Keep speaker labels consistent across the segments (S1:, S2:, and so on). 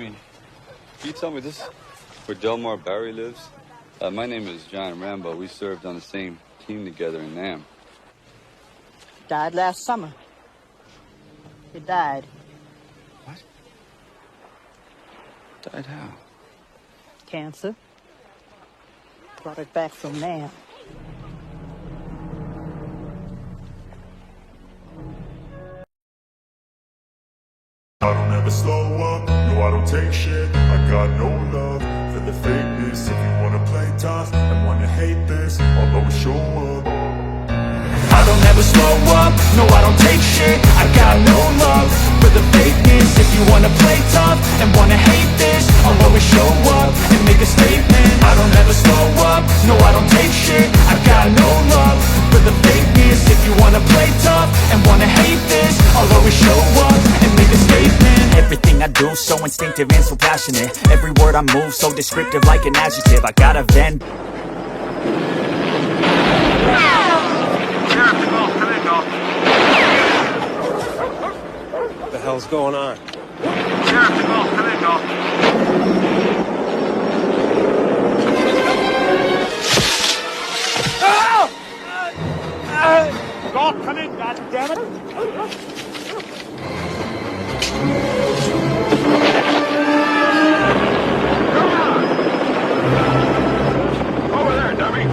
S1: me, can you tell me this where Delmar Barry lives? My name is John Rambo. We served on the same team together in Nam.
S2: Died last summer. He died.
S1: What? Died how?
S2: Cancer. Brought it back from Nam.
S3: I don't ever slow up, no I don't take shit. I got no love for the fakeness. If you wanna play tough and wanna hate this, I'll always show up. I don't ever slow up, no I don't take shit. I got no love for the fakeness. If you wanna play tough and wanna hate this, I'll always show up and make a statement. I don't ever slow up, no I don't take shit. I got no love for the fakeness. If you wanna play tough and wanna hate this, I'll always show up and make a statement.
S4: Everything I do so instinctive and so passionate. Every word I move so descriptive like an adjective. I got a vent.
S5: What the hell's going on?
S6: Golf, come in, goddammit!
S3: Over there, dummy!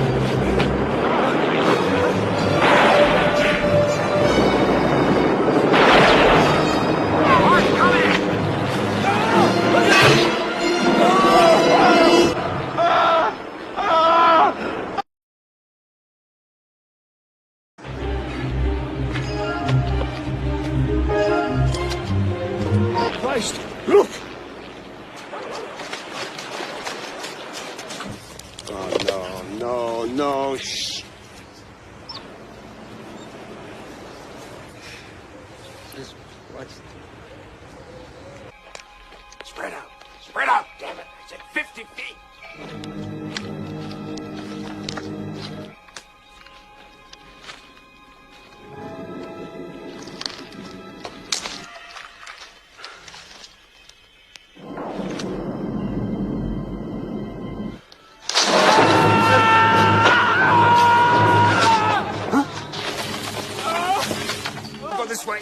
S6: Christ, look!
S5: Oh, no, shh. What?
S6: Spread out, damn it! I said 50 feet!
S5: Go this way.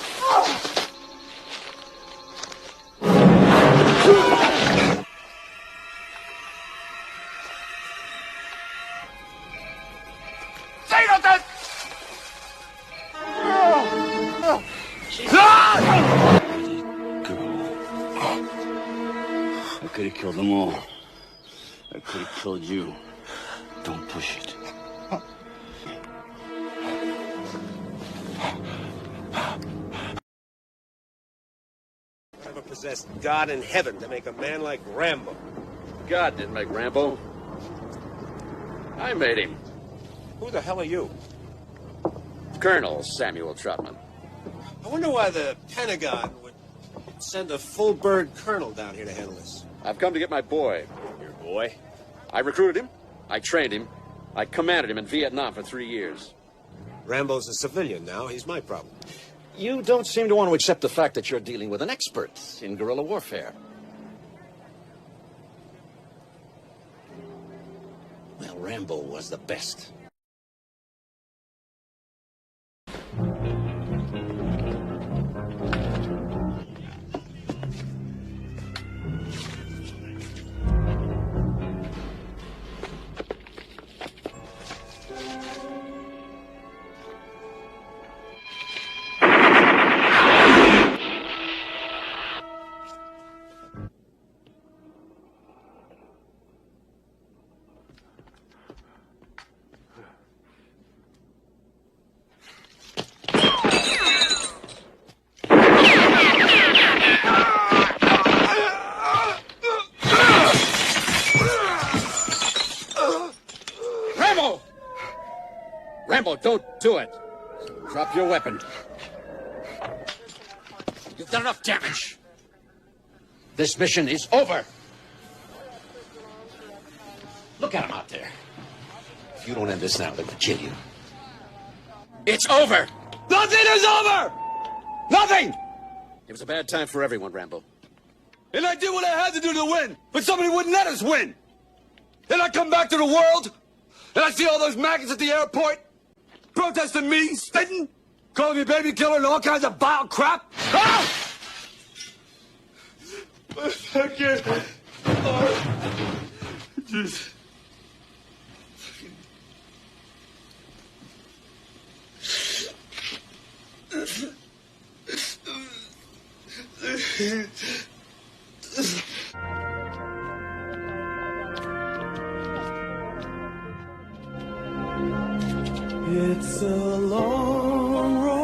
S6: Say nothing!
S1: I could have killed them all. I could have killed you. Don't push it.
S5: Never possessed God in heaven to make a man like Rambo.
S7: God didn't make Rambo. I made him.
S5: Who the hell are you?
S7: Colonel Samuel Troutman.
S5: I wonder why the Pentagon would send a full-bird colonel down here to handle this.
S7: I've come to get my boy.
S5: Your boy?
S7: I recruited him. I trained him. I commanded him in Vietnam for 3 years.
S5: Rambo's a civilian now. He's my problem.
S7: You don't seem to want to accept the fact that you're dealing with an expert in guerrilla warfare. Well, Rambo was the best. Rambo, don't do it. Drop your weapon. You've done enough damage. This mission is over. Look at him out there. If you don't end this now, they're gonna kill you. It's over! Nothing is over! Nothing! It was a bad time for everyone, Rambo.
S1: And I did what I had to do to win, but somebody wouldn't let us win. Then I come back to the world, and I see all those maggots at the airport, protesting me, spitting, calling me baby killer and all kinds of vile crap. Ah! I can't. Oh. Jeez.
S8: It's a long road.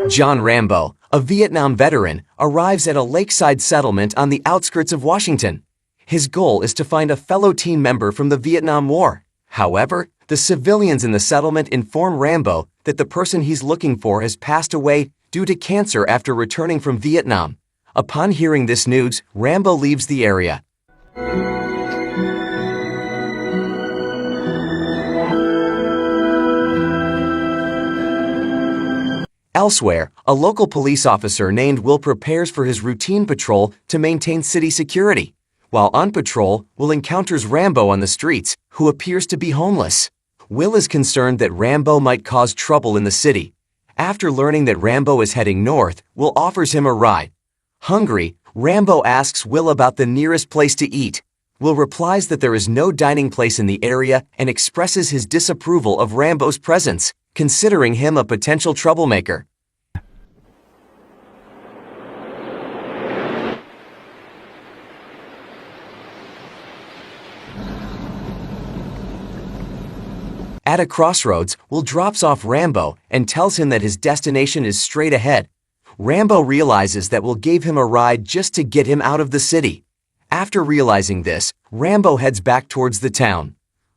S9: John Rambo, a Vietnam veteran, arrives at a lakeside settlement on the outskirts of Washington. His goal is to find a fellow team member from the Vietnam War. However, the civilians in the settlement inform Rambo that the person he's looking for has passed away due to cancer after returning from Vietnam. Upon hearing this news, Rambo leaves the area. Elsewhere, a local police officer named Will prepares for his routine patrol to maintain city security. While on patrol, Will encounters Rambo on the streets, who appears to be homeless. Will is concerned that Rambo might cause trouble in the city. After learning that Rambo is heading north, Will offers him a ride. Hungry, Rambo asks Will about the nearest place to eat. Will replies that there is no dining place in the area and expresses his disapproval of Rambo's presence, considering him a potential troublemaker. At a crossroads, Will drops off Rambo and tells him that his destination is straight ahead. Rambo realizes that Will gave him a ride just to get him out of the city. After realizing this, Rambo heads back towards the town.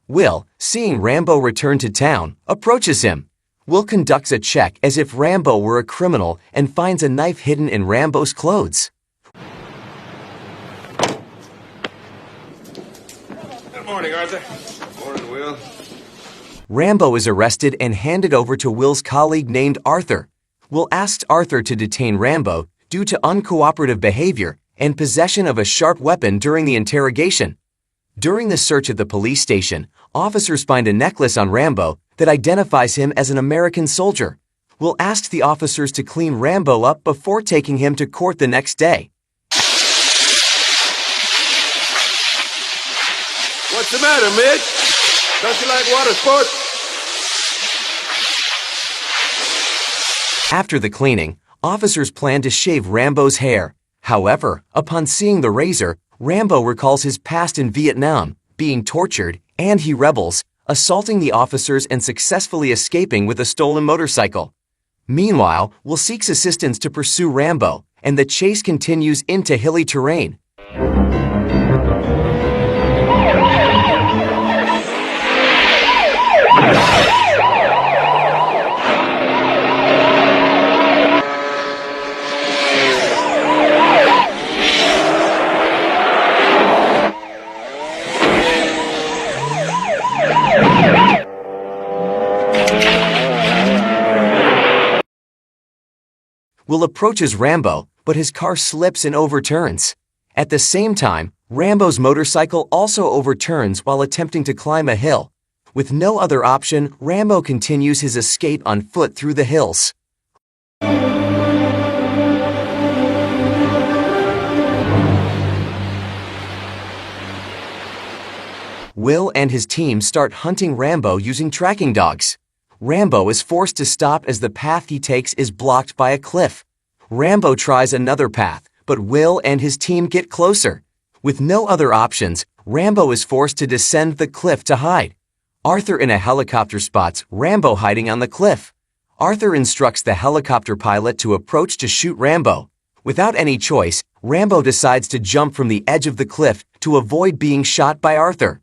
S9: Will, seeing Rambo return to town, approaches him. Will conducts a check as if Rambo were a criminal and finds a knife hidden in Rambo's clothes.
S5: Good morning, Arthur.
S1: Morning, Will.
S9: Rambo is arrested and handed over to Will's colleague named Arthur. Will asks Arthur to detain Rambo due to uncooperative behavior and possession of a sharp weapon during the interrogation. During the search at the police station, officers find a necklace on Rambo that identifies him as an American soldier. Will asks the officers to clean Rambo up before taking him to court the next day.
S5: What's the matter, Mitch? Don't you like water sports?
S9: After the cleaning, officers plan to shave Rambo's hair. However, upon seeing the razor, Rambo recalls his past in Vietnam, being tortured, and he rebels, assaulting the officers and successfully escaping with a stolen motorcycle. Meanwhile, Will seeks assistance to pursue Rambo, and the chase continues into hilly terrain. Will approaches Rambo, but his car slips and overturns. At the same time, Rambo's motorcycle also overturns while attempting to climb a hill. With no other option, Rambo continues his escape on foot through the hills. Will and his team start hunting Rambo using tracking dogs. Rambo is forced to stop as the path he takes is blocked by a cliff. Rambo tries another path, but Will and his team get closer. With no other options, Rambo is forced to descend the cliff to hide. Arthur in a helicopter spots Rambo hiding on the cliff. Arthur instructs the helicopter pilot to approach to shoot Rambo. Without any choice, Rambo decides to jump from the edge of the cliff to avoid being shot by Arthur.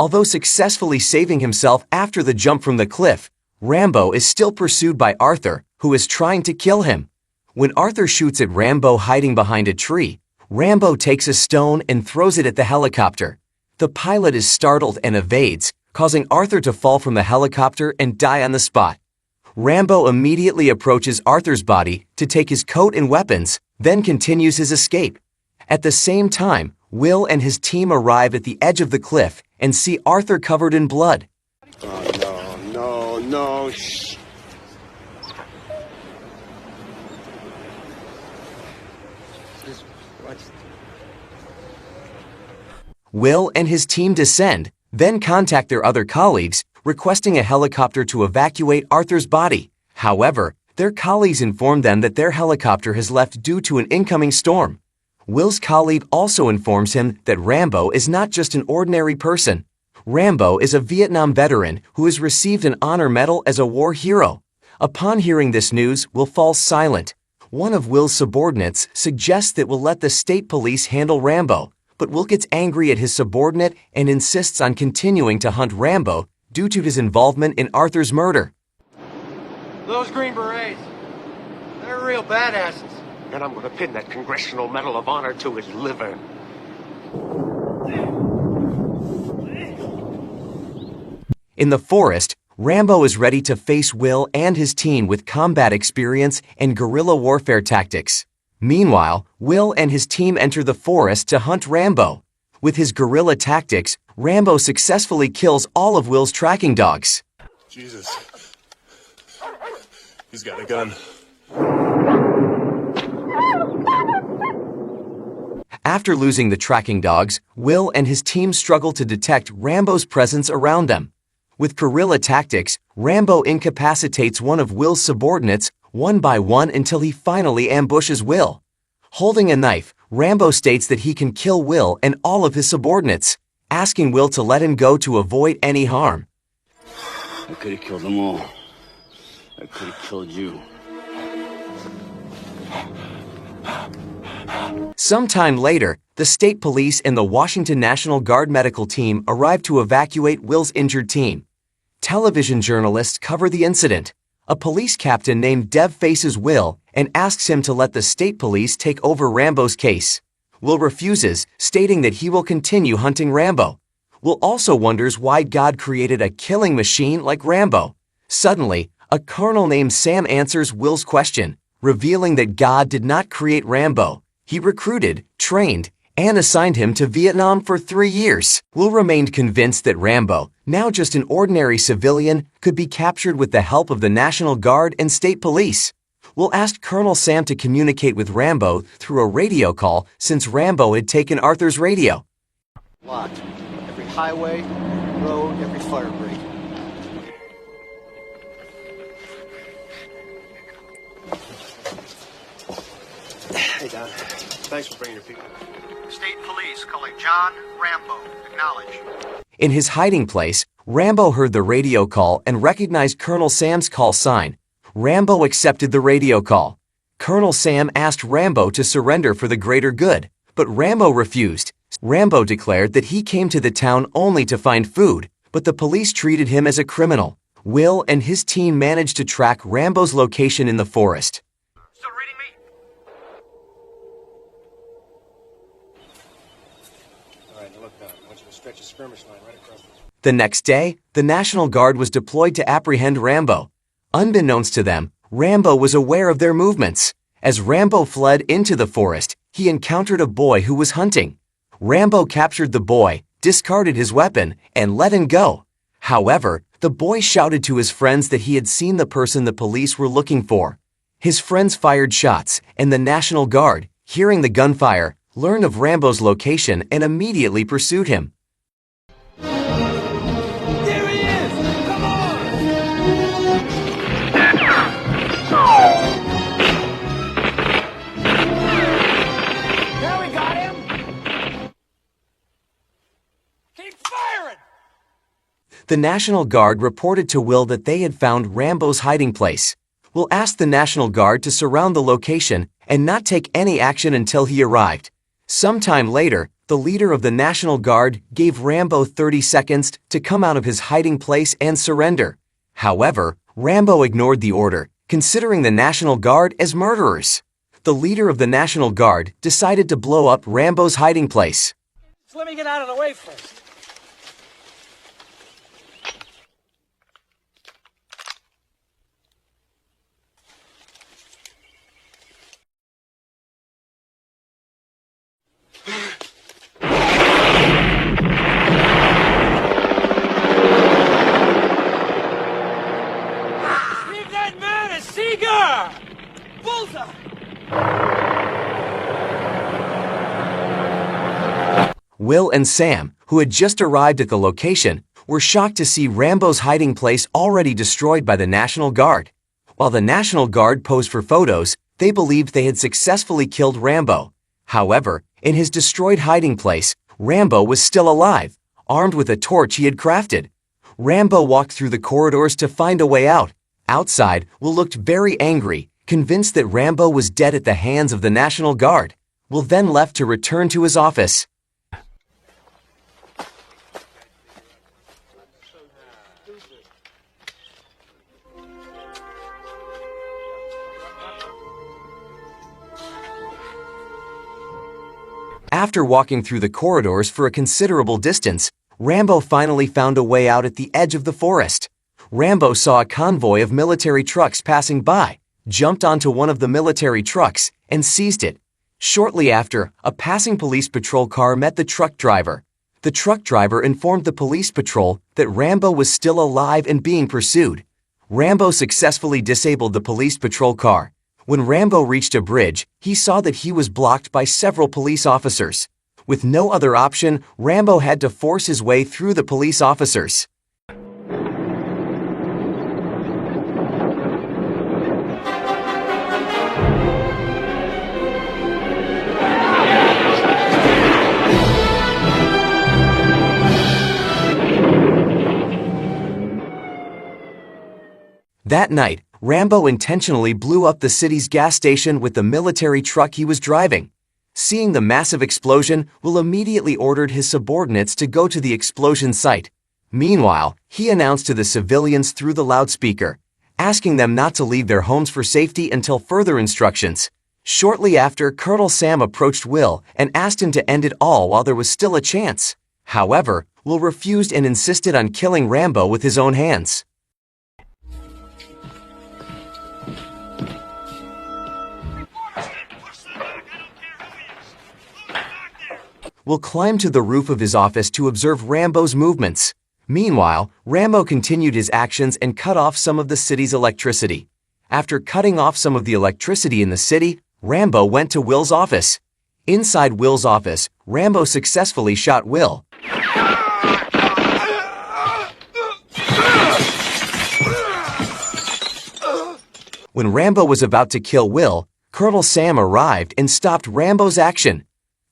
S9: Although successfully saving himself after the jump from the cliff, Rambo is still pursued by Arthur, who is trying to kill him. When Arthur shoots at Rambo hiding behind a tree, Rambo takes a stone and throws it at the helicopter. The pilot is startled and evades, causing Arthur to fall from the helicopter and die on the spot. Rambo immediately approaches Arthur's body to take his coat and weapons, then continues his escape. At the same time, Will and his team arrive at the edge of the cliff and see Arthur covered in blood.
S5: Oh, no. Shh.
S9: Will and his team descend, then contact their other colleagues, requesting a helicopter to evacuate Arthur's body. However, their colleagues inform them that their helicopter has left due to an incoming storm. Will's colleague also informs him that Rambo is not just an ordinary person. Rambo is a Vietnam veteran who has received an honor medal as a war hero. Upon hearing this news, Will falls silent. One of Will's subordinates suggests that Will let the state police handle Rambo, but Will gets angry at his subordinate and insists on continuing to hunt Rambo due to his involvement in Arthur's murder.
S5: Those Green Berets, they're real badasses. And I'm gonna pin that Congressional Medal of Honor to his liver.
S9: In the forest, Rambo is ready to face Will and his team with combat experience and guerrilla warfare tactics. Meanwhile, Will and his team enter the forest to hunt Rambo. With his guerrilla tactics, Rambo successfully kills all of Will's tracking dogs.
S3: Jesus. He's got a gun.
S9: After losing the tracking dogs, Will and his team struggle to detect Rambo's presence around them. With guerrilla tactics, Rambo incapacitates one of Will's subordinates one by one until he finally ambushes Will. Holding a knife, Rambo states that he can kill Will and all of his subordinates, asking Will to let him go to avoid any harm.
S10: I could have killed them all. I could have killed you.
S9: Sometime later, the state police and the Washington National Guard medical team arrive to evacuate Will's injured team. Television journalists cover the incident. A police captain named Dev faces Will and asks him to let the state police take over Rambo's case. Will refuses, stating that he will continue hunting Rambo. Will also wonders why God created a killing machine like Rambo. Suddenly, a colonel named Sam answers Will's question, revealing that God did not create Rambo. He recruited, trained, and assigned him to Vietnam for 3 years. Will remained convinced that Rambo, now just an ordinary civilian, could be captured with the help of the National Guard and state police. Will asked Colonel Sam to communicate with Rambo through a radio call since Rambo had taken Arthur's radio.
S5: Locked. Every highway, road, every fire break. Hey, Don. Thanks for bringing your people.
S11: State police calling John Rambo. Acknowledge.
S9: In his hiding place, Rambo heard the radio call and recognized Colonel Sam's call sign. Rambo accepted the radio call. Colonel Sam asked Rambo to surrender for the greater good, but Rambo refused. Rambo declared that he came to the town only to find food, but the police treated him as a criminal. Will and his team managed to track Rambo's location in the forest.
S11: Still reading me?
S5: All right, now look, Don. I want you to stretch a skirmish line right across.
S9: The next day, the National Guard was deployed to apprehend Rambo. Unbeknownst to them, Rambo was aware of their movements. As Rambo fled into the forest, he encountered a boy who was hunting. Rambo captured the boy, discarded his weapon, and let him go. However, the boy shouted to his friends that he had seen the person the police were looking for. His friends fired shots, and the National Guard, hearing the gunfire, learned of Rambo's location and immediately pursued him.
S8: There he is! Come on!
S6: There we got him!
S8: Keep firing!
S9: The National Guard reported to Will that they had found Rambo's hiding place. Will asked the National Guard to surround the location and not take any action until he arrived. Sometime later, the leader of the National Guard gave Rambo 30 seconds to come out of his hiding place and surrender. However, Rambo ignored the order, considering the National Guard as murderers. The leader of the National Guard decided to blow up Rambo's hiding place.
S8: Just let me get out of the way first. Give that man a cigar! Bullseye!
S9: Will and Sam, who had just arrived at the location, were shocked to see Rambo's hiding place already destroyed by the National Guard. While the National Guard posed for photos, they believed they had successfully killed Rambo. However, in his destroyed hiding place, Rambo was still alive, armed with a torch he had crafted. Rambo walked through the corridors to find a way out. Outside, Will looked very angry, convinced that Rambo was dead at the hands of the National Guard. Will then left to return to his office. After walking through the corridors for a considerable distance, Rambo finally found a way out at the edge of the forest. Rambo saw a convoy of military trucks passing by, jumped onto one of the military trucks, and seized it. Shortly after, a passing police patrol car met the truck driver. The truck driver informed the police patrol that Rambo was still alive and being pursued. Rambo successfully disabled the police patrol car. When Rambo reached a bridge, he saw that he was blocked by several police officers. With no other option, Rambo had to force his way through the police officers. That night, Rambo intentionally blew up the city's gas station with the military truck he was driving. Seeing the massive explosion, Will immediately ordered his subordinates to go to the explosion site. Meanwhile, he announced to the civilians through the loudspeaker, asking them not to leave their homes for safety until further instructions. Shortly after, Colonel Sam approached Will and asked him to end it all while there was still a chance. However, Will refused and insisted on killing Rambo with his own hands. Will climbed to the roof of his office to observe Rambo's movements. Meanwhile, Rambo continued his actions and cut off some of the city's electricity. After cutting off some of the electricity in the city, Rambo went to Will's office. Inside Will's office, Rambo successfully shot Will. When Rambo was about to kill Will, Colonel Sam arrived and stopped Rambo's action.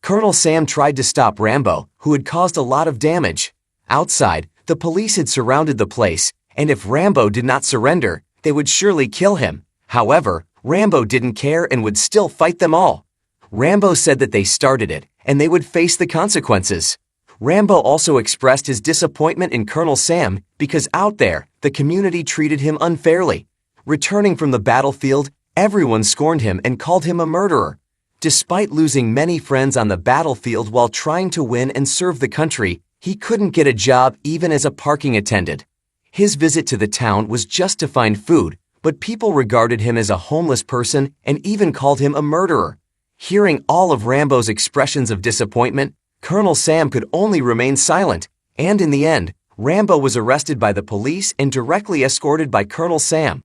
S9: Colonel Sam tried to stop Rambo, who had caused a lot of damage. Outside, the police had surrounded the place, and if Rambo did not surrender, they would surely kill him. However, Rambo didn't care and would still fight them all. Rambo said that they started it, and they would face the consequences. Rambo also expressed his disappointment in Colonel Sam because out there, the community treated him unfairly. Returning from the battlefield, everyone scorned him and called him a murderer. Despite losing many friends on the battlefield while trying to win and serve the country, he couldn't get a job even as a parking attendant. His visit to the town was just to find food, but people regarded him as a homeless person and even called him a murderer. Hearing all of Rambo's expressions of disappointment, Colonel Sam could only remain silent, and in the end, Rambo was arrested by the police and directly escorted by Colonel Sam.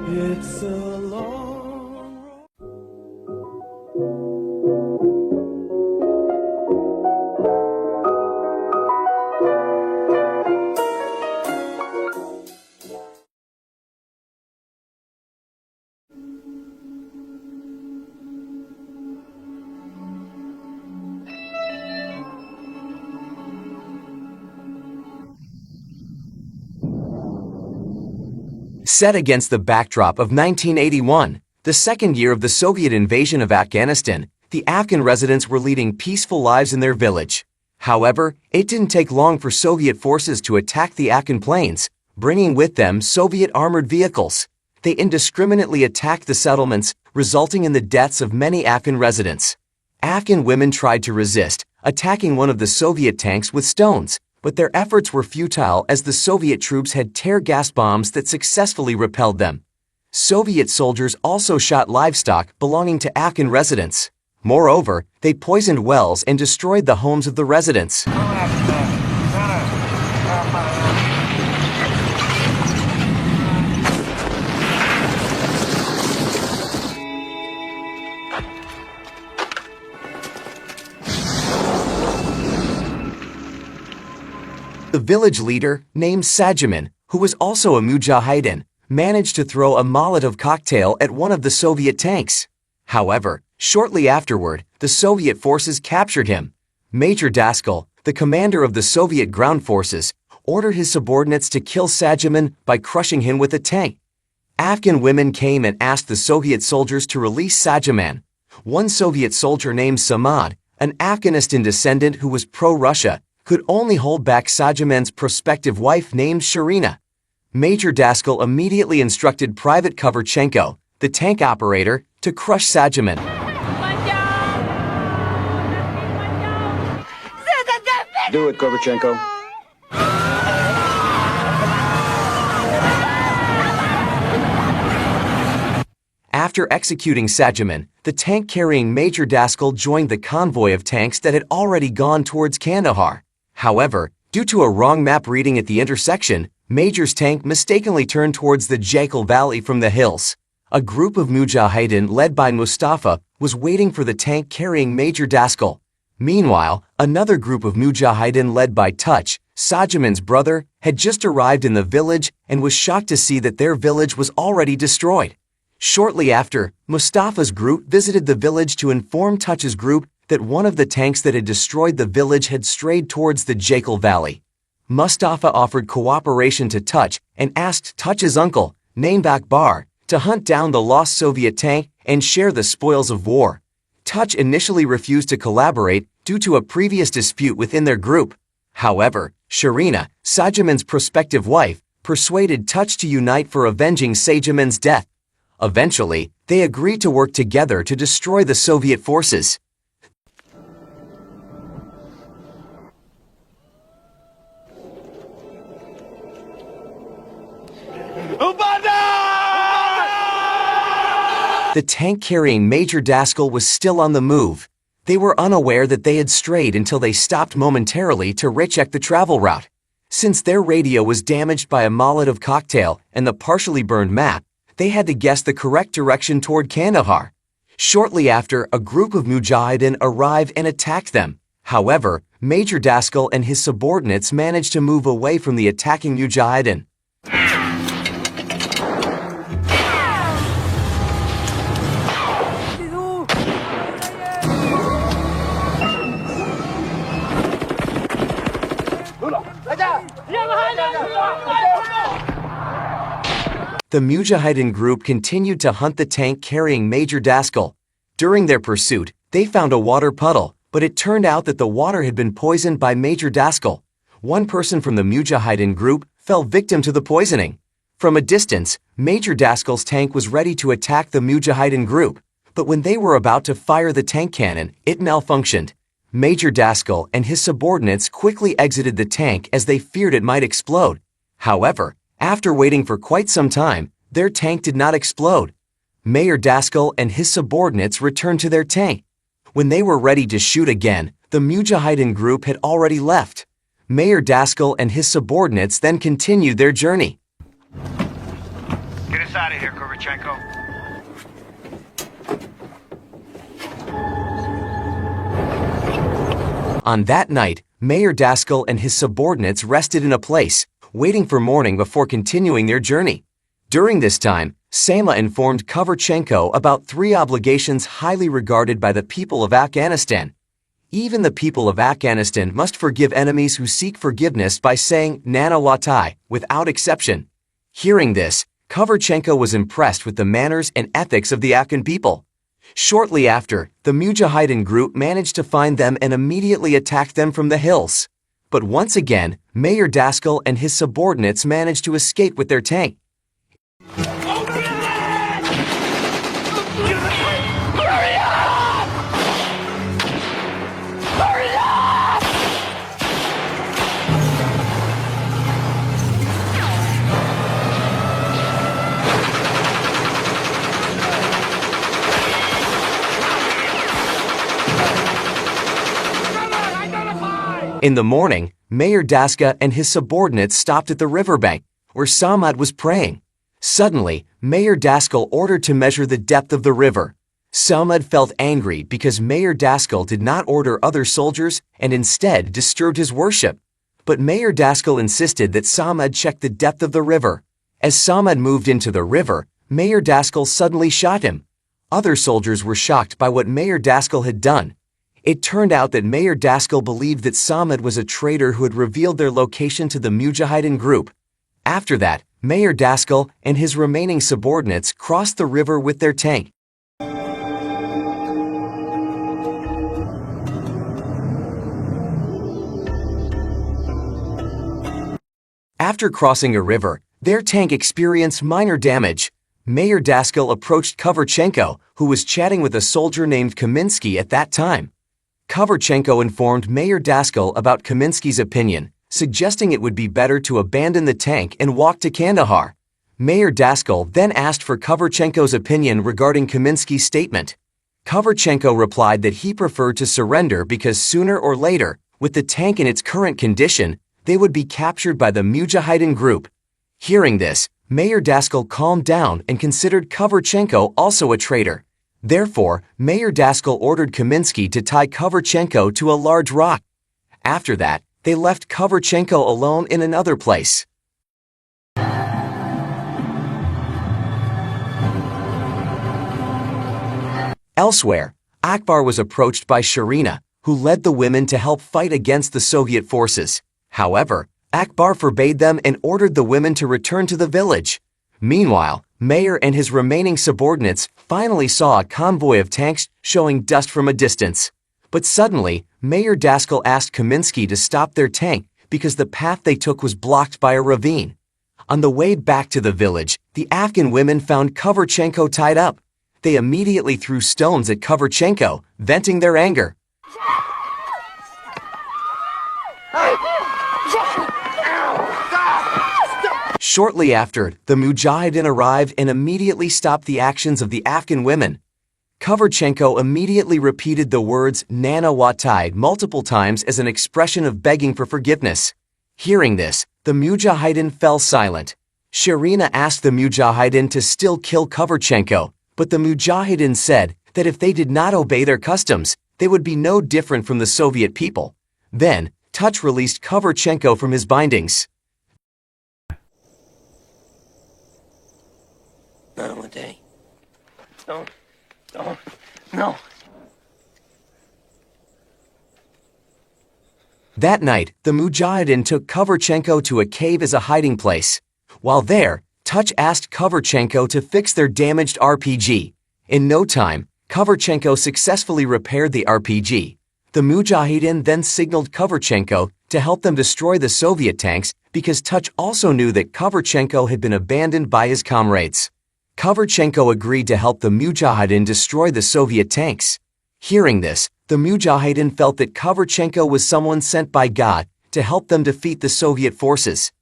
S12: It's a long
S9: Set against the backdrop of 1981, the second year of the Soviet invasion of Afghanistan, The Afghan residents were leading peaceful lives in their village. However, it didn't take long for Soviet forces to attack the Afghan plains, bringing with them Soviet armored vehicles. They indiscriminately attacked the settlements, resulting in the deaths of many Afghan residents. Afghan women tried to resist, attacking one of the Soviet tanks with stones, but their efforts were futile as the Soviet troops had tear gas bombs that successfully repelled them. Soviet soldiers also shot livestock belonging to Afghan residents. Moreover, they poisoned wells and destroyed the homes of the residents. The village leader, named Sajiman, who was also a mujahideen, managed to throw a Molotov cocktail at one of the Soviet tanks. However, shortly afterward, the Soviet forces captured him. Major Daskal, the commander of the Soviet ground forces, ordered his subordinates to kill Sajiman by crushing him with a tank. Afghan women came and asked the Soviet soldiers to release Sajiman. One Soviet soldier named Samad, an Afghanistan descendant who was pro-Russia, could only hold back Sajiman's prospective wife named Sharina. Major Daskal immediately instructed Private Koverchenko, the tank operator, to crush Sajiman.
S12: Do it, Koverchenko.
S9: After executing Sajiman, the tank carrying Major Daskal joined the convoy of tanks that had already gone towards Kandahar. However, due to a wrong map reading at the intersection, Major's tank mistakenly turned towards the Jaikal Valley from the hills. A group of mujahideen led by Mustafa was waiting for the tank carrying Major Daskal. Meanwhile, another group of mujahideen led by Touch, Sajiman's brother, had just arrived in the village and was shocked to see that their village was already destroyed. Shortly after, Mustafa's group visited the village to inform Touch's group that one of the tanks that had destroyed the village had strayed towards the Jaikal Valley. Mustafa offered cooperation to Touch and asked Touch's uncle, named Akbar, to hunt down the lost Soviet tank and share the spoils of war. Touch initially refused to collaborate due to a previous dispute within their group. However, Sharina, Sajiman's prospective wife, persuaded Touch to unite for avenging Sajiman's death. Eventually, they agreed to work together to destroy the Soviet forces. The tank carrying Major Daskal was still on the move. They were unaware that they had strayed until they stopped momentarily to recheck the travel route. Since their radio was damaged by a Molotov cocktail and the partially burned map, they had to guess the correct direction toward Kandahar. Shortly after, a group of mujahideen arrived and attacked them. However, Major Daskal and his subordinates managed to move away from the attacking mujahideen. The Mujahideen group continued to hunt the tank carrying Major Daskal. During their pursuit, they found a water puddle, but it turned out that the water had been poisoned by Major Daskal. One person from the Mujahideen group fell victim to the poisoning. From a distance, Major Daskal's tank was ready to attack the Mujahideen group, but when they were about to fire the tank cannon, it malfunctioned. Major Daskal and his subordinates quickly exited the tank as they feared it might explode. However, after waiting for quite some time, their tank did not explode. Major Daskal and his subordinates returned to their tank. When they were ready to shoot again, the Mujahideen group had already left. Major Daskal and his subordinates then continued their journey.
S11: Get us out of here, Koverchenko.
S9: On that night, Major Daskal and his subordinates rested in a place, waiting for morning before continuing their journey. During this time, Sama informed Koverchenko about 3 obligations highly regarded by the people of Afghanistan. Even the people of Afghanistan must forgive enemies who seek forgiveness by saying Nana Watai, without exception. Hearing this, Koverchenko was impressed with the manners and ethics of the Afghan people. Shortly after, the Mujahideen group managed to find them and immediately attacked them from the hills. But once again, Mayor Daskal and his subordinates managed to escape with their tank. In the morning, Mayor Daska and his subordinates stopped at the riverbank, where Samad was praying. Suddenly, Mayor Daskal ordered to measure the depth of the river. Samad felt angry because Mayor Daskal did not order other soldiers and instead disturbed his worship. But Mayor Daskal insisted that Samad check the depth of the river. As Samad moved into the river, Mayor Daskal suddenly shot him. Other soldiers were shocked by what Mayor Daskal had done. It turned out that Mayor Daskal believed that Samad was a traitor who had revealed their location to the Mujahideen group. After that, Mayor Daskal and his remaining subordinates crossed the river with their tank. After crossing a river, their tank experienced minor damage. Mayor Daskal approached Kovarchenko, who was chatting with a soldier named Kaminsky at that time. Kovarchenko informed Mayor Daskal about Kaminsky's opinion, suggesting it would be better to abandon the tank and walk to Kandahar. Mayor Daskal then asked for Kovarchenko's opinion regarding Kaminsky's statement. Kovarchenko replied that he preferred to surrender because sooner or later, with the tank in its current condition, they would be captured by the Mujahideen group. Hearing this, Mayor Daskal calmed down and considered Kovarchenko also a traitor. Therefore, Mayor Daskal ordered Kaminsky to tie Kovarchenko to a large rock. After that, they left Kovarchenko alone in another place. Elsewhere, Akbar was approached by Sharina, who led the women to help fight against the Soviet forces. However, Akbar forbade them and ordered the women to return to the village. Meanwhile, Mayor and his remaining subordinates finally saw a convoy of tanks showing dust from a distance. But suddenly, Mayor Daskal asked Kaminsky to stop their tank because the path they took was blocked by a ravine. On the way back to the village, the Afghan women found Kovarchenko tied up. They immediately threw stones at Kovarchenko, venting their anger. Shortly after, the Mujahideen arrived and immediately stopped the actions of the Afghan women. Kovarchenko immediately repeated the words Nana Wataid multiple times as an expression of begging for forgiveness. Hearing this, the Mujahideen fell silent. Sharina asked the Mujahideen to still kill Kovarchenko, but the Mujahideen said that if they did not obey their customs, they would be no different from the Soviet people. Then, Touch released Kovarchenko from his bindings.
S6: Not one day. No.
S9: That night, the Mujahideen took Kovarchenko to a cave as a hiding place. While there, Touch asked Kovarchenko to fix their damaged RPG. In no time, Kovarchenko successfully repaired the RPG. The Mujahideen then signaled Kovarchenko to help them destroy the Soviet tanks because Touch also knew that Kovarchenko had been abandoned by his comrades. Kovarchenko agreed to help the Mujahideen destroy the Soviet tanks. Hearing this, the Mujahideen felt that Kovarchenko was someone sent by God to help them defeat the Soviet forces.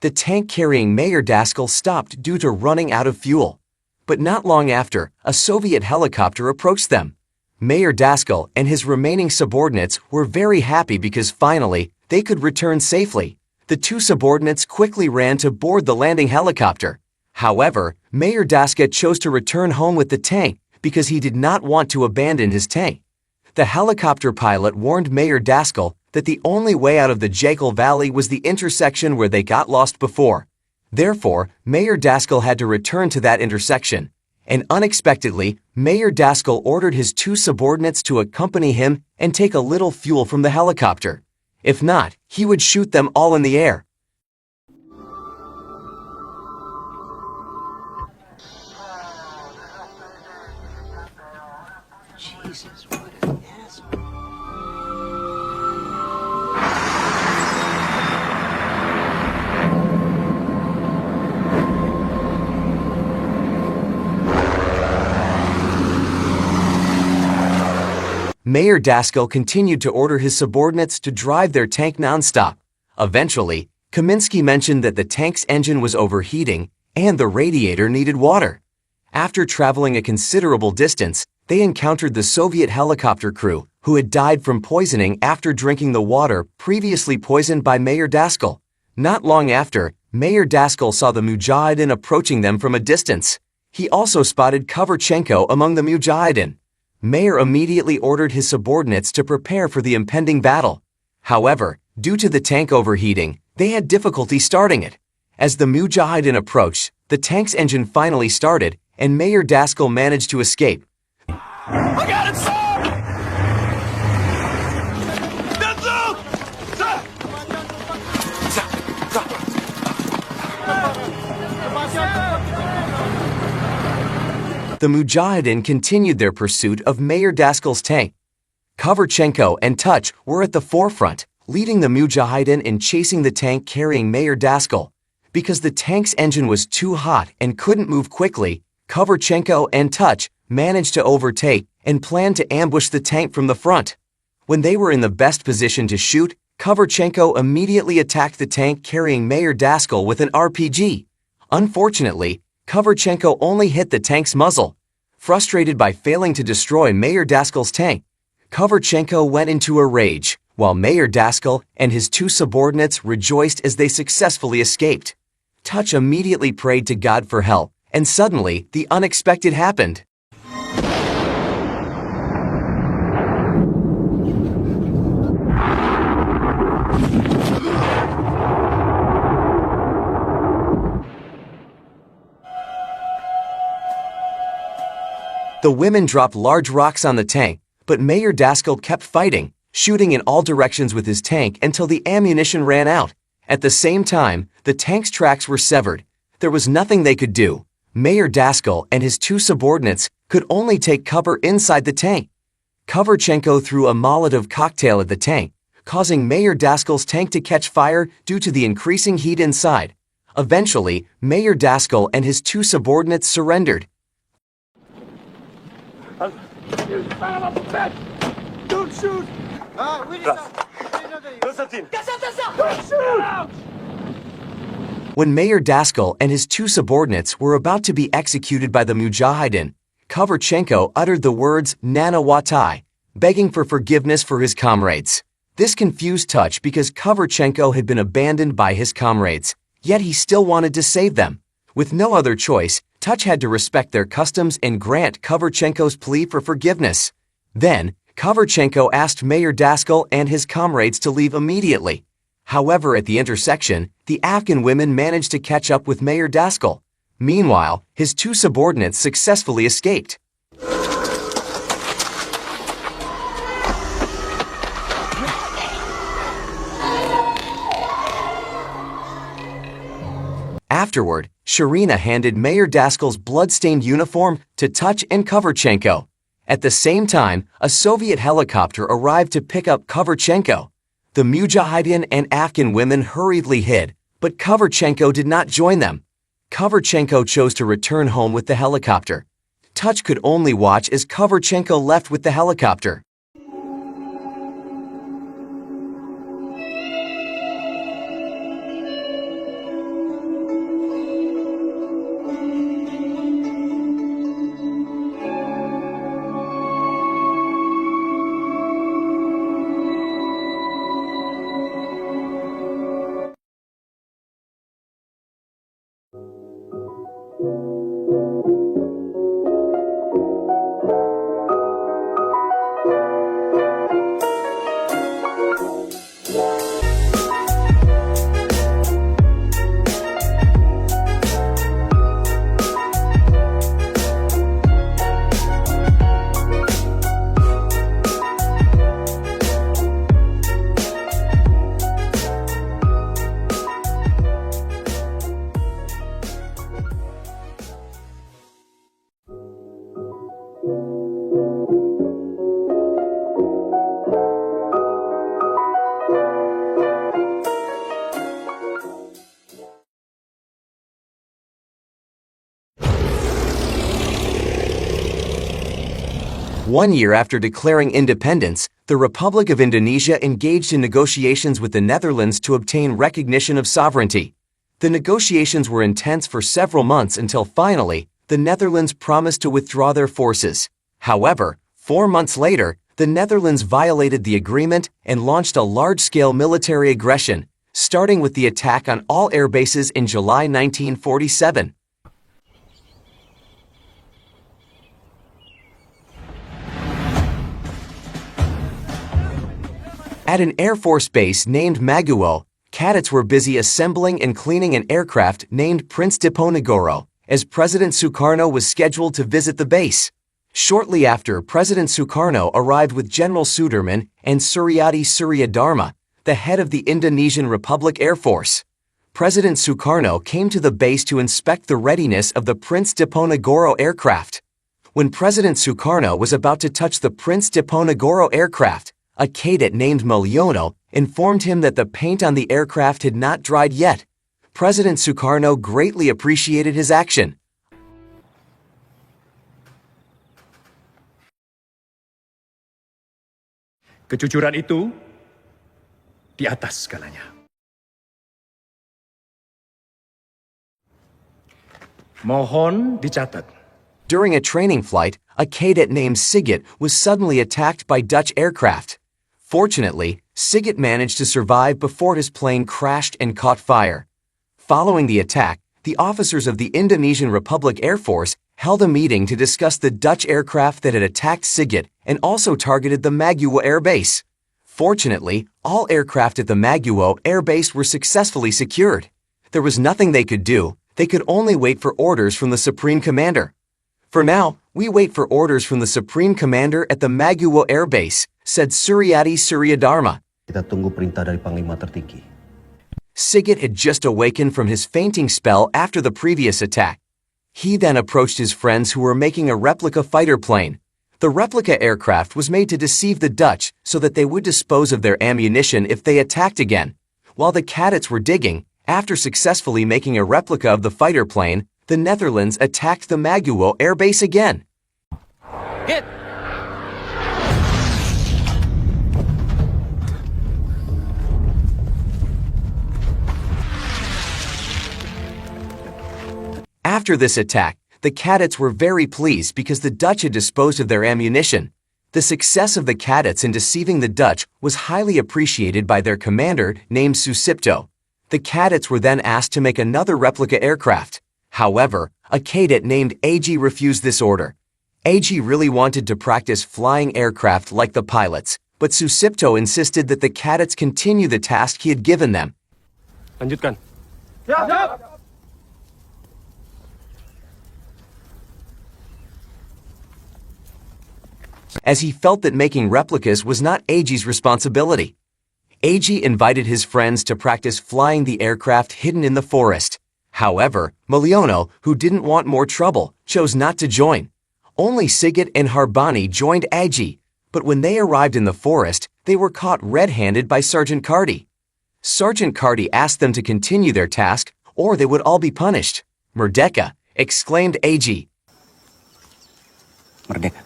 S9: The tank carrying Mayor Daskal stopped due to running out of fuel. But not long after, a Soviet helicopter approached them. Mayor Daskal and his remaining subordinates were very happy because finally, they could return safely. The two subordinates quickly ran to board the landing helicopter. However, Mayor Daska chose to return home with the tank because he did not want to abandon his tank. The helicopter pilot warned Mayor Daskal that the only way out of the Jekyll Valley was the intersection where they got lost before. Therefore, Mayor Daskal had to return to that intersection. and unexpectedly, Mayor Daskell ordered his 2 subordinates to accompany him and take a little fuel from the helicopter. If not, he would shoot them all in the air.
S6: Jesus, what an asshole.
S9: Mayor Daskell continued to order his subordinates to drive their tank nonstop. Eventually, Kaminsky mentioned that the tank's engine was overheating and the radiator needed water. After traveling a considerable distance, they encountered the Soviet helicopter crew who had died from poisoning after drinking the water previously poisoned by Mayor Daskell. Not long after, Mayor Daskell saw the Mujahideen approaching them from a distance. He also spotted Kovarchenko among the Mujahideen. Mayor immediately ordered his subordinates to prepare for the impending battle. However, due to the tank overheating, they had difficulty starting it. As the Mujahideen approached, the tank's engine finally started, and Mayor Daskell managed to escape.
S8: I got it, sir!
S9: The Mujahideen continued their pursuit of Mayor Daskell's tank. Kovarchenko and Touch were at the forefront, leading the Mujahideen in chasing the tank carrying Mayor Daskell. Because the tank's engine was too hot and couldn't move quickly, Kovarchenko and Touch managed to overtake and planned to ambush the tank from the front. When they were in the best position to shoot, Kovarchenko immediately attacked the tank carrying Mayor Daskell with an RPG. Unfortunately, Kovarchenko only hit the tank's muzzle. Frustrated by failing to destroy Mayor Daskell's tank, Kovarchenko went into a rage, while Mayor Daskell and his 2 subordinates rejoiced as they successfully escaped. Touch immediately prayed to God for help, and suddenly, the unexpected happened. The women dropped large rocks on the tank, but Mayor Daskell kept fighting, shooting in all directions with his tank until the ammunition ran out. At the same time, the tank's tracks were severed. There was nothing they could do. Mayor Daskell and his 2 subordinates could only take cover inside the tank. Kovarchenko threw a Molotov cocktail at the tank, causing Mayor Daskell's tank to catch fire due to the increasing heat inside. Eventually, Mayor Daskell and his 2 subordinates surrendered.
S8: You son of a bitch! Don't shoot! Don't shoot!
S9: When Mayor Daskell and his 2 subordinates were about to be executed by the Mujahideen, Kovarchenko uttered the words Nana Watai, begging for forgiveness for his comrades. This confused Touch because Kovarchenko had been abandoned by his comrades, yet he still wanted to save them. With no other choice, Touch had to respect their customs and grant Kovarchenko's plea for forgiveness. Then, Kovarchenko asked Mayor Daskell and his comrades to leave immediately. However, at the intersection, the Afghan women managed to catch up with Mayor Daskell. Meanwhile, his 2 subordinates successfully escaped. Afterward, Sharina handed Mayor Daskell's blood-stained uniform to Touch and Kovarchenko. At the same time, a Soviet helicopter arrived to pick up Kovarchenko. The Mujahideen and Afghan women hurriedly hid, but Kovarchenko did not join them. Kovarchenko chose to return home with the helicopter. Touch could only watch as Kovarchenko left with the helicopter. 1 year after declaring independence, the Republic of Indonesia engaged in negotiations with the Netherlands to obtain recognition of sovereignty. The negotiations were intense for several months until finally, the Netherlands promised to withdraw their forces. However, 4 months later, the Netherlands violated the agreement and launched a large-scale military aggression, starting with the attack on all air bases in July 1947. At an Air Force base named Maguwo, cadets were busy assembling and cleaning an aircraft named Prince Diponegoro, as President Sukarno was scheduled to visit the base. Shortly after, President Sukarno arrived with General Sudirman and Suryadi Suryadharma, the head of the Indonesian Republic Air Force. President Sukarno came to the base to inspect the readiness of the Prince Diponegoro aircraft. When President Sukarno was about to touch the Prince Diponegoro aircraft, a cadet named Mulyono informed him that the paint on the aircraft had not dried yet. President Sukarno greatly appreciated his action.
S13: Kejujuran itu di atas segalanya. Mohon dicatat.
S9: During a training flight, a cadet named Sigit was suddenly attacked by Dutch aircraft. Fortunately, Sigit managed to survive before his plane crashed and caught fire. Following the attack, the officers of the Indonesian Republic Air Force held a meeting to discuss the Dutch aircraft that had attacked Sigit and also targeted the Maguwo Air Base. Fortunately, all aircraft at the Maguwo Air Base were successfully secured. There was nothing they could do. They could only wait for orders from the Supreme Commander. For now, we wait for orders from the Supreme Commander at the Maguwo Air Base, said Suryadi Suryadharma.
S14: Kita tunggu perintah dari Panglima Tertinggi.
S9: Sigit had just awakened from his fainting spell after the previous attack. He then approached his friends who were making a replica fighter plane. The replica aircraft was made to deceive the Dutch so that they would dispose of their ammunition if they attacked again. While the cadets were digging, after successfully making a replica of the fighter plane, the Netherlands attacked the Maguwo Air Base again.
S8: Hit!
S9: After this attack, the cadets were very pleased because the Dutch had disposed of their ammunition. The success of the cadets in deceiving the Dutch was highly appreciated by their commander named Susipto. The cadets were then asked to make another replica aircraft. However, a cadet named AG refused this order. AG really wanted to practice flying aircraft like the pilots, but Susipto insisted that the cadets continue the task he had given them.
S5: Lanjutkan.
S9: As he felt that making replicas was not AG's responsibility. AG invited his friends to practice flying the aircraft hidden in the forest. However, Mulyono, who didn't want more trouble, chose not to join. Only Sigit and Harbani joined AG, but when they arrived in the forest, they were caught red-handed by Sergeant Cardi. Sergeant Cardi asked them to continue their task, or they would all be punished. Merdeka, exclaimed AG.
S14: Merdeka.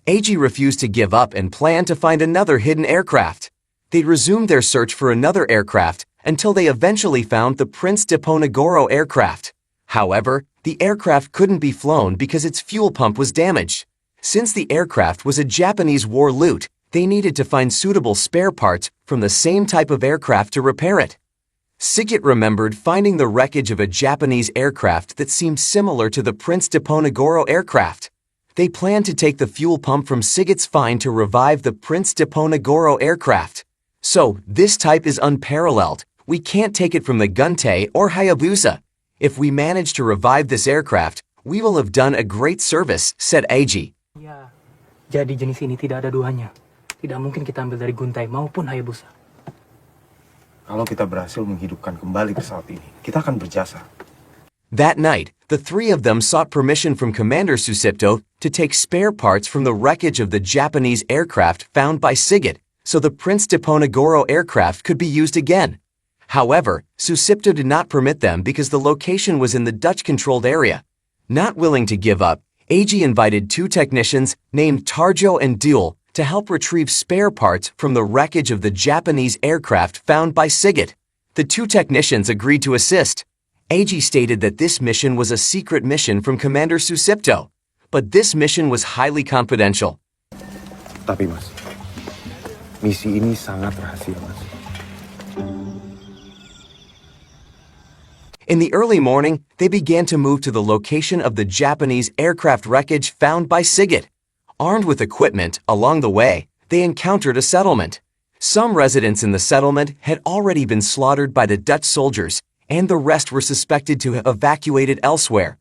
S9: AG refused to give up and planned to find another hidden aircraft. They resumed their search for another aircraft until they eventually found the Prince Diponegoro aircraft. However, the aircraft couldn't be flown because its fuel pump was damaged. Since the aircraft was a Japanese war loot, they needed to find suitable spare parts from the same type of aircraft to repair it. Sigit remembered finding the wreckage of a Japanese aircraft that seemed similar to the Prince Diponegoro aircraft. They planned to take the fuel pump from Sigit's find to revive the Prince Diponegoro aircraft. So, this type is unparalleled. We can't take it from the Gunte or Hayabusa. If we manage to revive this aircraft, we will have done a great service, said AG.
S15: Ya, jadi jenis ini tidak ada duanya. Tidak mungkin kita ambil dari Guntai maupun Hayabusa.
S16: Kalau kita berhasil menghidupkan kembali pesawat ini, kita akan berjasa.
S9: That night, the three of them sought permission from Commander Susipto to take spare parts from the wreckage of the Japanese aircraft found by Sigit, so the Prince Diponegoro aircraft could be used again. However, Susipto did not permit them because the location was in the Dutch-controlled area. Not willing to give up, AG invited two technicians named Tarjo and Duel to help retrieve spare parts from the wreckage of the Japanese aircraft found by Sigurd. The two technicians agreed to assist. AG stated that this mission was a secret mission from Commander Susipto, but this mission was highly confidential.
S16: Tapi Mas, misi ini sangat rahasia Mas.
S9: In the early morning, they began to move to the location of the Japanese aircraft wreckage found by Sigurd. Armed with equipment, along the way, they encountered a settlement. Some residents in the settlement had already been slaughtered by the Dutch soldiers, and the rest were suspected to have evacuated elsewhere.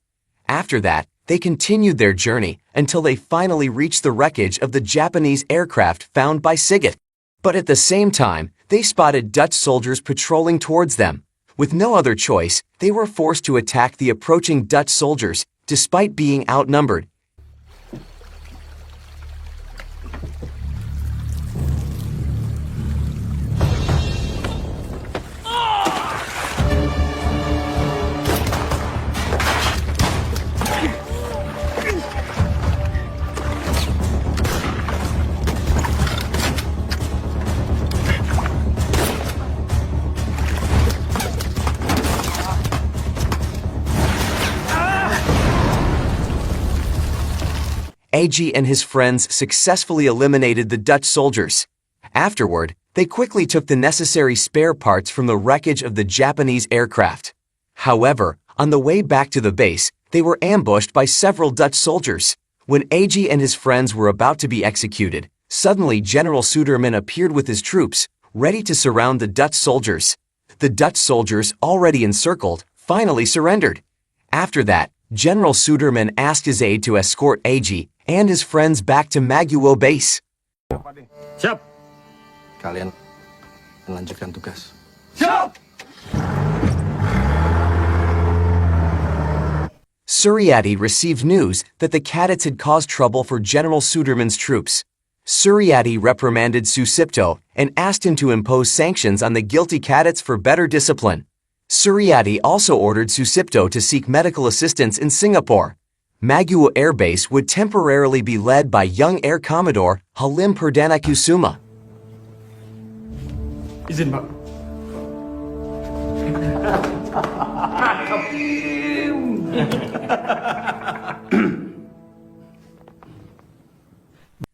S9: After that, they continued their journey until they finally reached the wreckage of the Japanese aircraft found by Sigurd. But at the same time, they spotted Dutch soldiers patrolling towards them. With no other choice, they were forced to attack the approaching Dutch soldiers, despite being outnumbered. AG and his friends successfully eliminated the Dutch soldiers. Afterward, they quickly took the necessary spare parts from the wreckage of the Japanese aircraft. However, on the way back to the base, they were ambushed by several Dutch soldiers. When AG and his friends were about to be executed, suddenly General Suderman appeared with his troops, ready to surround the Dutch soldiers. The Dutch soldiers, already encircled, finally surrendered. After that, General Suderman asked his aide to escort AG and his friends back to Maguwo base.
S17: Siap.
S14: Kalian melanjutkan tugas.
S17: Siap.
S9: Suryadi received news that the cadets had caused trouble for General Suderman's troops. Suryadi reprimanded Susipto and asked him to impose sanctions on the guilty cadets for better discipline. Suryadi also ordered Susipto to seek medical assistance in Singapore. Maguwo Air Base would temporarily be led by young Air Commodore Halim Perdana Kusuma.
S17: Izin, Pak.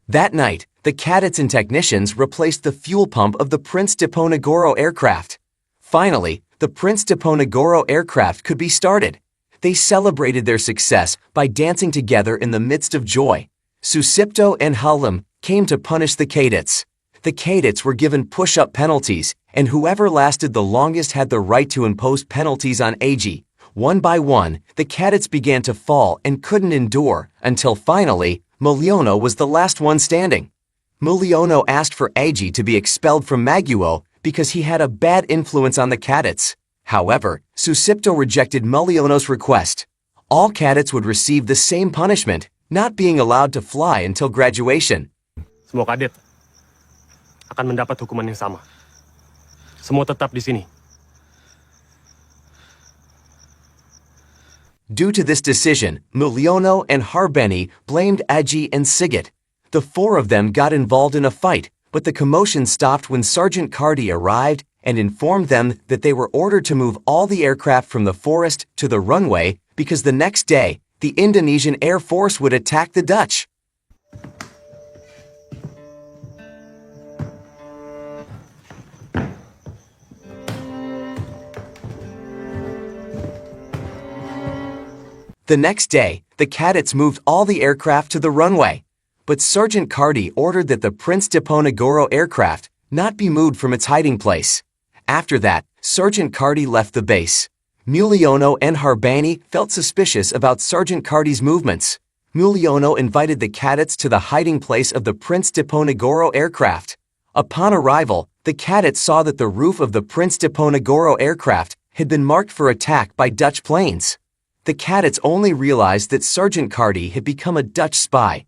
S9: That night, the cadets and technicians replaced the fuel pump of the Prince Diponegoro aircraft. Finally, the Prince Diponegoro aircraft could be started. They celebrated their success by dancing together in the midst of joy. Susipto and Halim came to punish the cadets. The cadets were given push-up penalties, and whoever lasted the longest had the right to impose penalties on AG. One by one, the cadets began to fall and couldn't endure, until finally, Mulyono was the last one standing. Mulyono asked for AG to be expelled from Maguwo because he had a bad influence on the cadets. However, Susipto rejected Mulyono's request. All cadets would receive the same punishment, not being allowed to fly until graduation.
S17: Semua kadet akan mendapat hukuman yang sama. Semua tetap di sini.
S9: Due to this decision, Mulyono and Harbeni blamed Agi and Sigurd. The four of them got involved in a fight, but the commotion stopped when Sergeant Cardi arrived and informed them that they were ordered to move all the aircraft from the forest to the runway because the next day, the Indonesian Air Force would attack the Dutch. The next day, the cadets moved all the aircraft to the runway, but Sergeant Cardi ordered that the Prince Diponegoro aircraft not be moved from its hiding place. After that, Sergeant Cardi left the base. Mulyono and Harbani felt suspicious about Sergeant Cardi's movements. Mulyono invited the cadets to the hiding place of the Prince Diponegoro aircraft. Upon arrival, the cadets saw that the roof of the Prince Diponegoro aircraft had been marked for attack by Dutch planes. The cadets only realized that Sergeant Cardi had become a Dutch spy.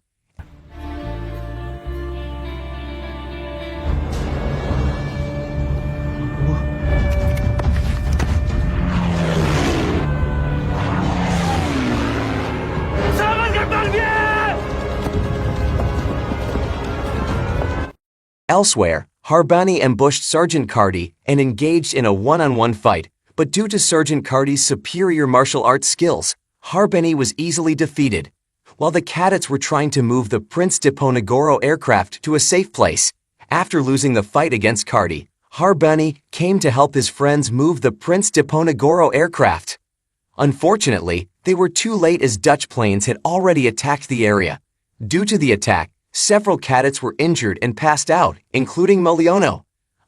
S9: Elsewhere, Harbani ambushed Sergeant Cardi and engaged in a one-on-one fight, but due to Sergeant Cardi's superior martial arts skills, Harbani was easily defeated. While the cadets were trying to move the Prince de Ponegoro aircraft to a safe place, after losing the fight against Cardi, Harbani came to help his friends move the Prince de Ponegoro aircraft. Unfortunately, they were too late as Dutch planes had already attacked the area. Due to the attack, several cadets were injured and passed out, including Mulyono.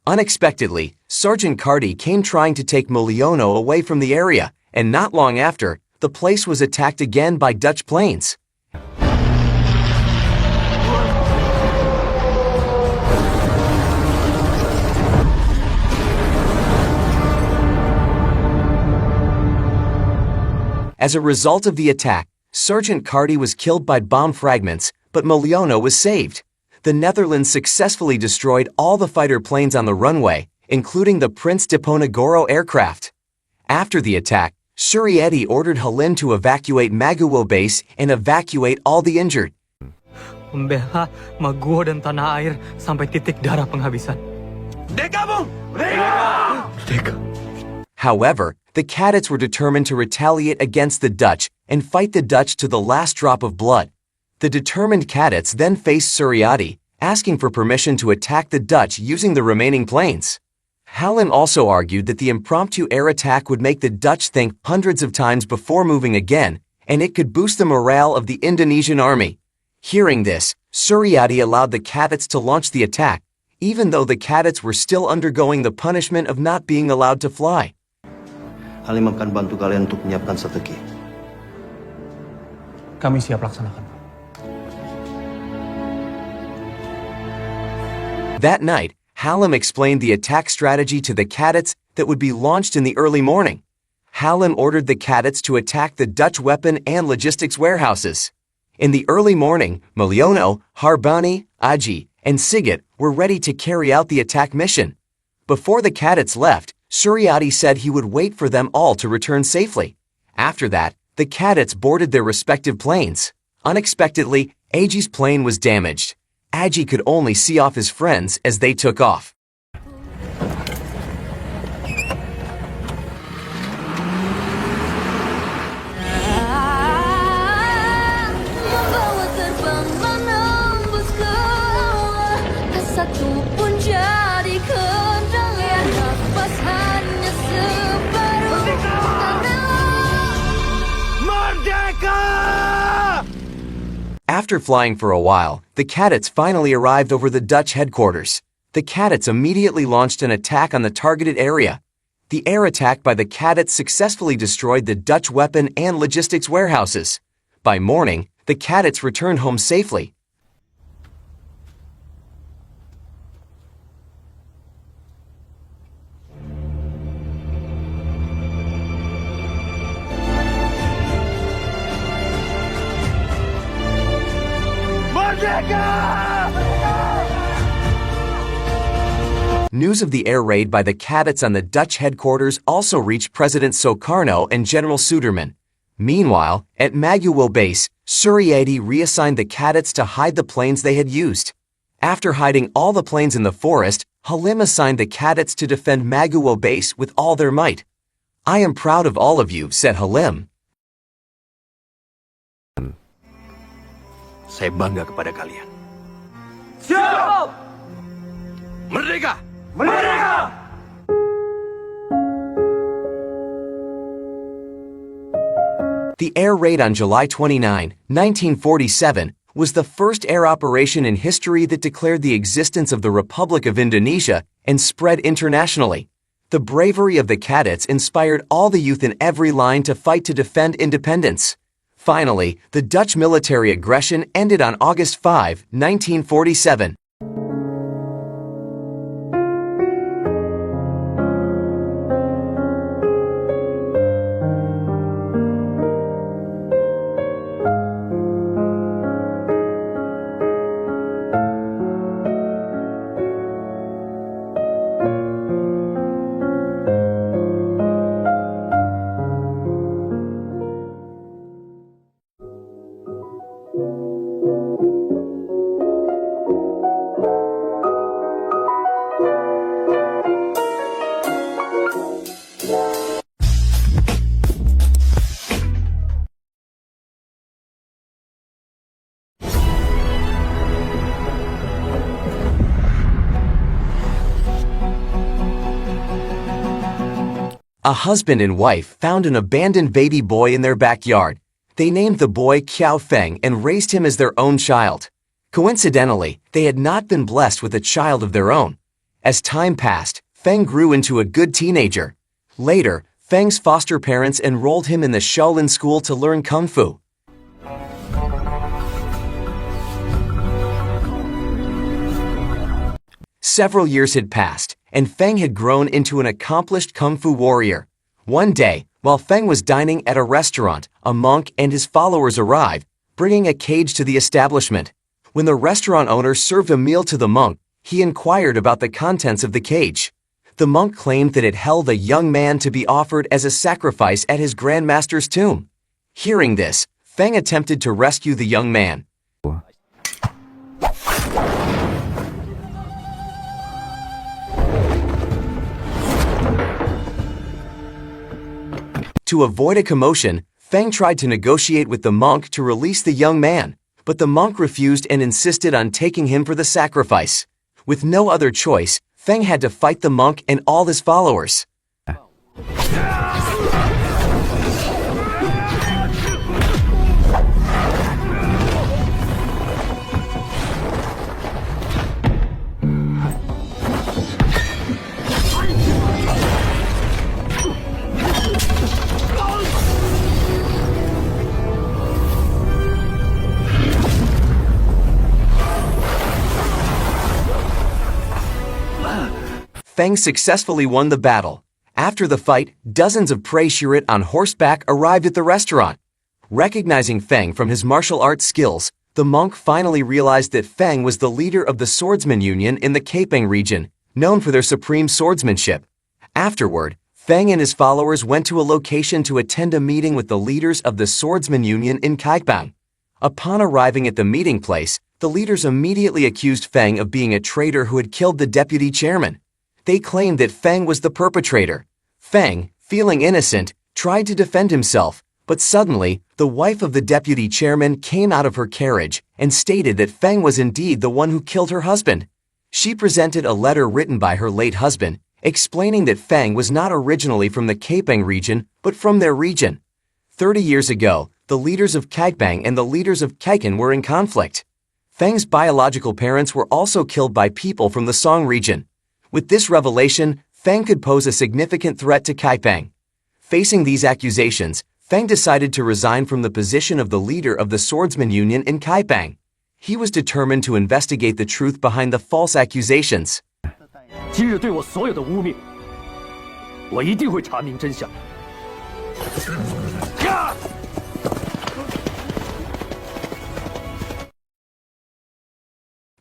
S9: Unexpectedly, Sergeant Cardi came trying to take Mulyono away from the area, and not long after, the place was attacked again by Dutch planes. As a result of the attack, Sergeant Cardi was killed by bomb fragments, but Mulyono was saved. The Netherlands successfully destroyed all the fighter planes on the runway, including the Prince de Ponegoro aircraft. After the attack, Suriyeti ordered Halim to evacuate Maguwo base and evacuate all the injured.
S15: Membela Maguwo dan tanah air sampai titik darah penghabisan.
S1: Merdeka! Merdeka!
S15: Merdeka!
S9: However, the cadets were determined to retaliate against the Dutch and fight the Dutch to the last drop of blood. The determined cadets then faced Suriyeti, asking for permission to attack the Dutch using the remaining planes. Halim also argued that the impromptu air attack would make the Dutch think hundreds of times before moving again, and it could boost the morale of the Indonesian army. Hearing this, Suriyeti allowed the cadets to launch the attack, even though the cadets were still undergoing the punishment of not being allowed to fly.
S14: Halim akan bantu kalian untuk menyiapkan strategi.
S15: Kami siap laksanakan.
S9: That night, Halim explained the attack strategy to the cadets that would be launched in the early morning. Halim ordered the cadets to attack the Dutch weapon and logistics warehouses. In the early morning, Mulyono, Harbani, Aji, and Sigit were ready to carry out the attack mission. Before the cadets left, Suriyeti said he would wait for them all to return safely. After that, the cadets boarded their respective planes. Unexpectedly, Aji's plane was damaged. Aji could only see off his friends as they took off. After flying for a while, the cadets finally arrived over the Dutch headquarters. The cadets immediately launched an attack on the targeted area. The air attack by the cadets successfully destroyed the Dutch weapon and logistics warehouses. By morning, the cadets returned home safely. News of the air raid by the cadets on the Dutch headquarters also reached President Sukarno and General Suderman. Meanwhile, at Maguwo base, Suriyeti reassigned the cadets to hide the planes they had used. After hiding all the planes in the forest, Halim assigned the cadets to defend Maguwo base with all their might. "I am proud of all of you," said Halim.
S14: Saya bangga kepada kalian.
S1: Siap! Merdeka! Merdeka!
S9: The air raid on July 29, 1947, was the first air operation in history that declared the existence of the Republic of Indonesia and spread internationally. The bravery of the cadets inspired all the youth in every line to fight to defend independence. Finally, the Dutch military aggression ended on August 5, 1947. A husband and wife found an abandoned baby boy in their backyard. They named the boy Qiao Feng and raised him as their own child. Coincidentally, they had not been blessed with a child of their own. As time passed, Feng grew into a good teenager. Later, Feng's foster parents enrolled him in the Shaolin school to learn Kung Fu. Several years had passed, and Feng had grown into an accomplished Kung Fu warrior. One day, while Feng was dining at a restaurant, a monk and his followers arrived, bringing a cage to the establishment. When the restaurant owner served a meal to the monk, he inquired about the contents of the cage. The monk claimed that it held a young man to be offered as a sacrifice at his grandmaster's tomb. Hearing this, Feng attempted to rescue the young man. To avoid a commotion, Feng tried to negotiate with the monk to release the young man, but the monk refused and insisted on taking him for the sacrifice. With no other choice, Feng had to fight the monk and all his followers. Feng successfully won the battle. After the fight, dozens of prey Shirit on horseback arrived at the restaurant. Recognizing Feng from his martial arts skills, the monk finally realized that Feng was the leader of the Swordsman Union in the Kaiping region, known for their supreme swordsmanship. Afterward, Feng and his followers went to a location to attend a meeting with the leaders of the Swordsman Union in Kaiping. Upon arriving at the meeting place, the leaders immediately accused Feng of being a traitor who had killed the deputy chairman. They claimed that Feng was the perpetrator. Feng, feeling innocent, tried to defend himself, but suddenly, the wife of the deputy chairman came out of her carriage and stated that Feng was indeed the one who killed her husband. She presented a letter written by her late husband, explaining that Feng was not originally from the Kaiping region, but from their region. 30 years ago, the leaders of Kaiping and the leaders of Kaiken were in conflict. Feng's biological parents were also killed by people from the Song region. With this revelation, Feng could pose a significant threat to Kaiping. Facing these accusations, Feng decided to resign from the position of the leader of the Swordsman Union in Kaiping. He was determined to investigate the truth behind the false accusations.
S18: 今日对我所有的污蔑，我一定会查明真相。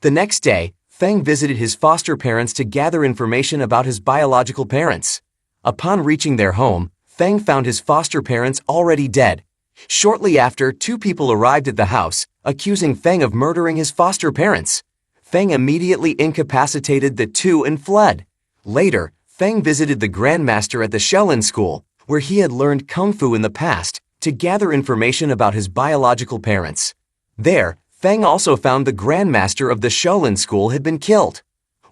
S9: The next day, Feng visited his foster parents to gather information about his biological parents. Upon reaching their home, Feng found his foster parents already dead. Shortly after, two people arrived at the house, accusing Feng of murdering his foster parents. Feng immediately incapacitated the two and fled. Later, Feng visited the Grandmaster at the Shaolin school, where he had learned Kung Fu in the past, to gather information about his biological parents. There, Feng also found the Grandmaster of the Shaolin school had been killed.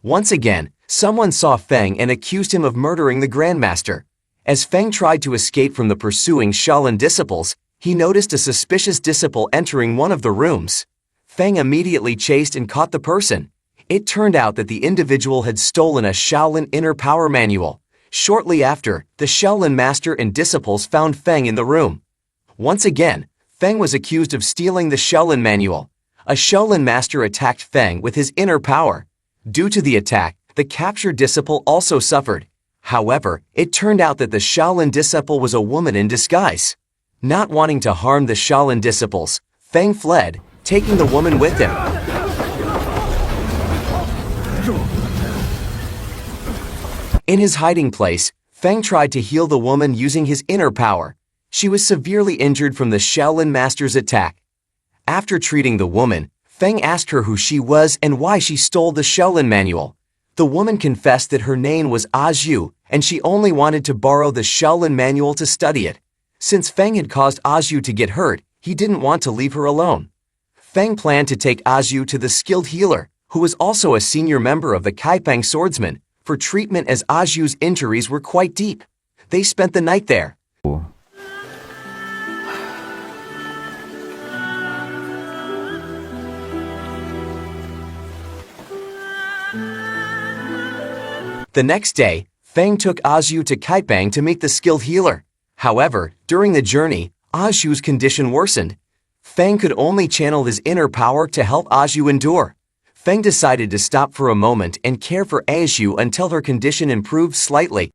S9: Once again, someone saw Feng and accused him of murdering the Grandmaster. As Feng tried to escape from the pursuing Shaolin disciples, he noticed a suspicious disciple entering one of the rooms. Feng immediately chased and caught the person. It turned out that the individual had stolen a Shaolin Inner Power Manual. Shortly after, the Shaolin Master and disciples found Feng in the room. Once again, Feng was accused of stealing the Shaolin Manual. A Shaolin Master attacked Feng with his inner power. Due to the attack, the captured disciple also suffered. However, it turned out that the Shaolin disciple was a woman in disguise. Not wanting to harm the Shaolin disciples, Feng fled, taking the woman with him. In his hiding place, Feng tried to heal the woman using his inner power. She was severely injured from the Shaolin Master's attack. After treating the woman, Feng asked her who she was and why she stole the Shaolin Manual. The woman confessed that her name was Azhu, and she only wanted to borrow the Shaolin Manual to study it. Since Feng had caused Azhu to get hurt, he didn't want to leave her alone. Feng planned to take Azhu to the skilled healer, who was also a senior member of the Kaiping swordsmen, for treatment as Azhu's injuries were quite deep. they spent the night there. The next day, Feng took Azhu to Kaipang to meet the skilled healer. However, during the journey, Azhu's condition worsened. Feng could only channel his inner power to help Azhu endure. Feng decided to stop for a moment and care for Azhu until her condition improved slightly.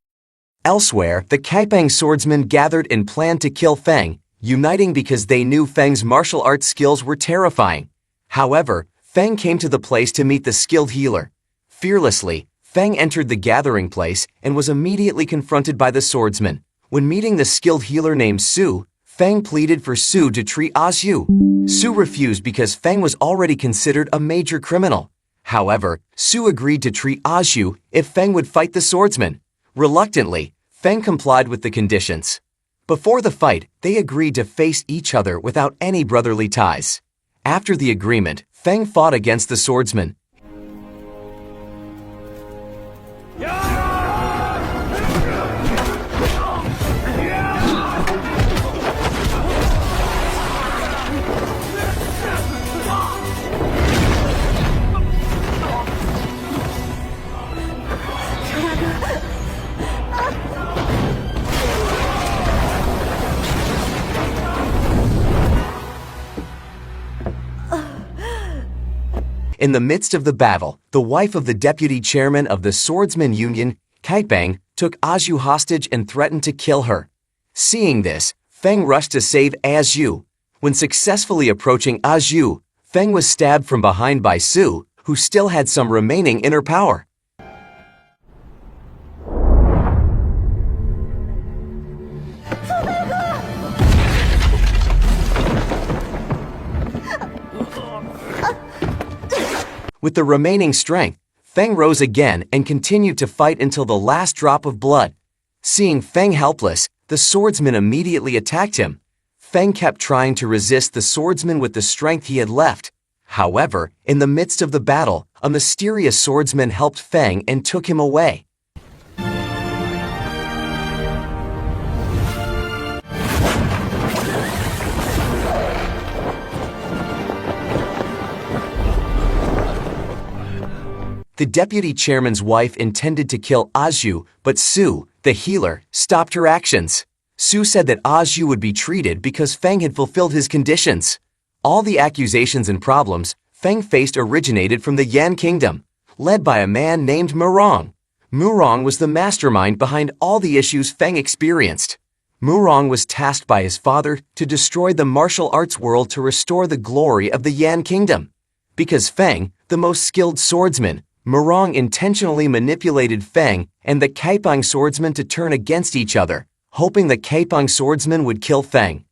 S9: Elsewhere, the Kaipang swordsmen gathered and planned to kill Feng, uniting because they knew Feng's martial arts skills were terrifying. However, Feng came to the place to meet the skilled healer. Fearlessly, Feng entered the gathering place and was immediately confronted by the swordsman. When meeting the skilled healer named Su, Feng pleaded for Su to treat Azhu. Su refused because Feng was already considered a major criminal. However, Su agreed to treat Azhu if Feng would fight the swordsman. Reluctantly, Feng complied with the conditions. Before the fight, they agreed to face each other without any brotherly ties. After the agreement, Feng fought against the swordsman. In the midst of the battle, the wife of the deputy chairman of the Swordsman Union, Kaipang, took Azhu hostage and threatened to kill her. Seeing this, Feng rushed to save Azhu. When successfully approaching Azhu, Feng was stabbed from behind by Su, who still had some remaining inner power. With the remaining strength, Feng rose again and continued to fight until the last drop of blood. Seeing Feng helpless, the swordsman immediately attacked him. Feng kept trying to resist the swordsman with the strength he had left. However, in the midst of the battle, a mysterious swordsman helped Feng and took him away. The deputy chairman's wife intended to kill Azhu, but Su, the healer, stopped her actions. Su said that Azhu would be treated because Feng had fulfilled his conditions. All the accusations and problems Feng faced originated from the Yan Kingdom, led by a man named Murong. Murong was the mastermind behind all the issues Feng experienced. Murong was tasked by his father to destroy the martial arts world to restore the glory of the Yan Kingdom. Because Feng, the most skilled swordsman, Murong intentionally manipulated Feng and the Kaipang swordsman to turn against each other, hoping the Kaipang swordsman would kill Feng.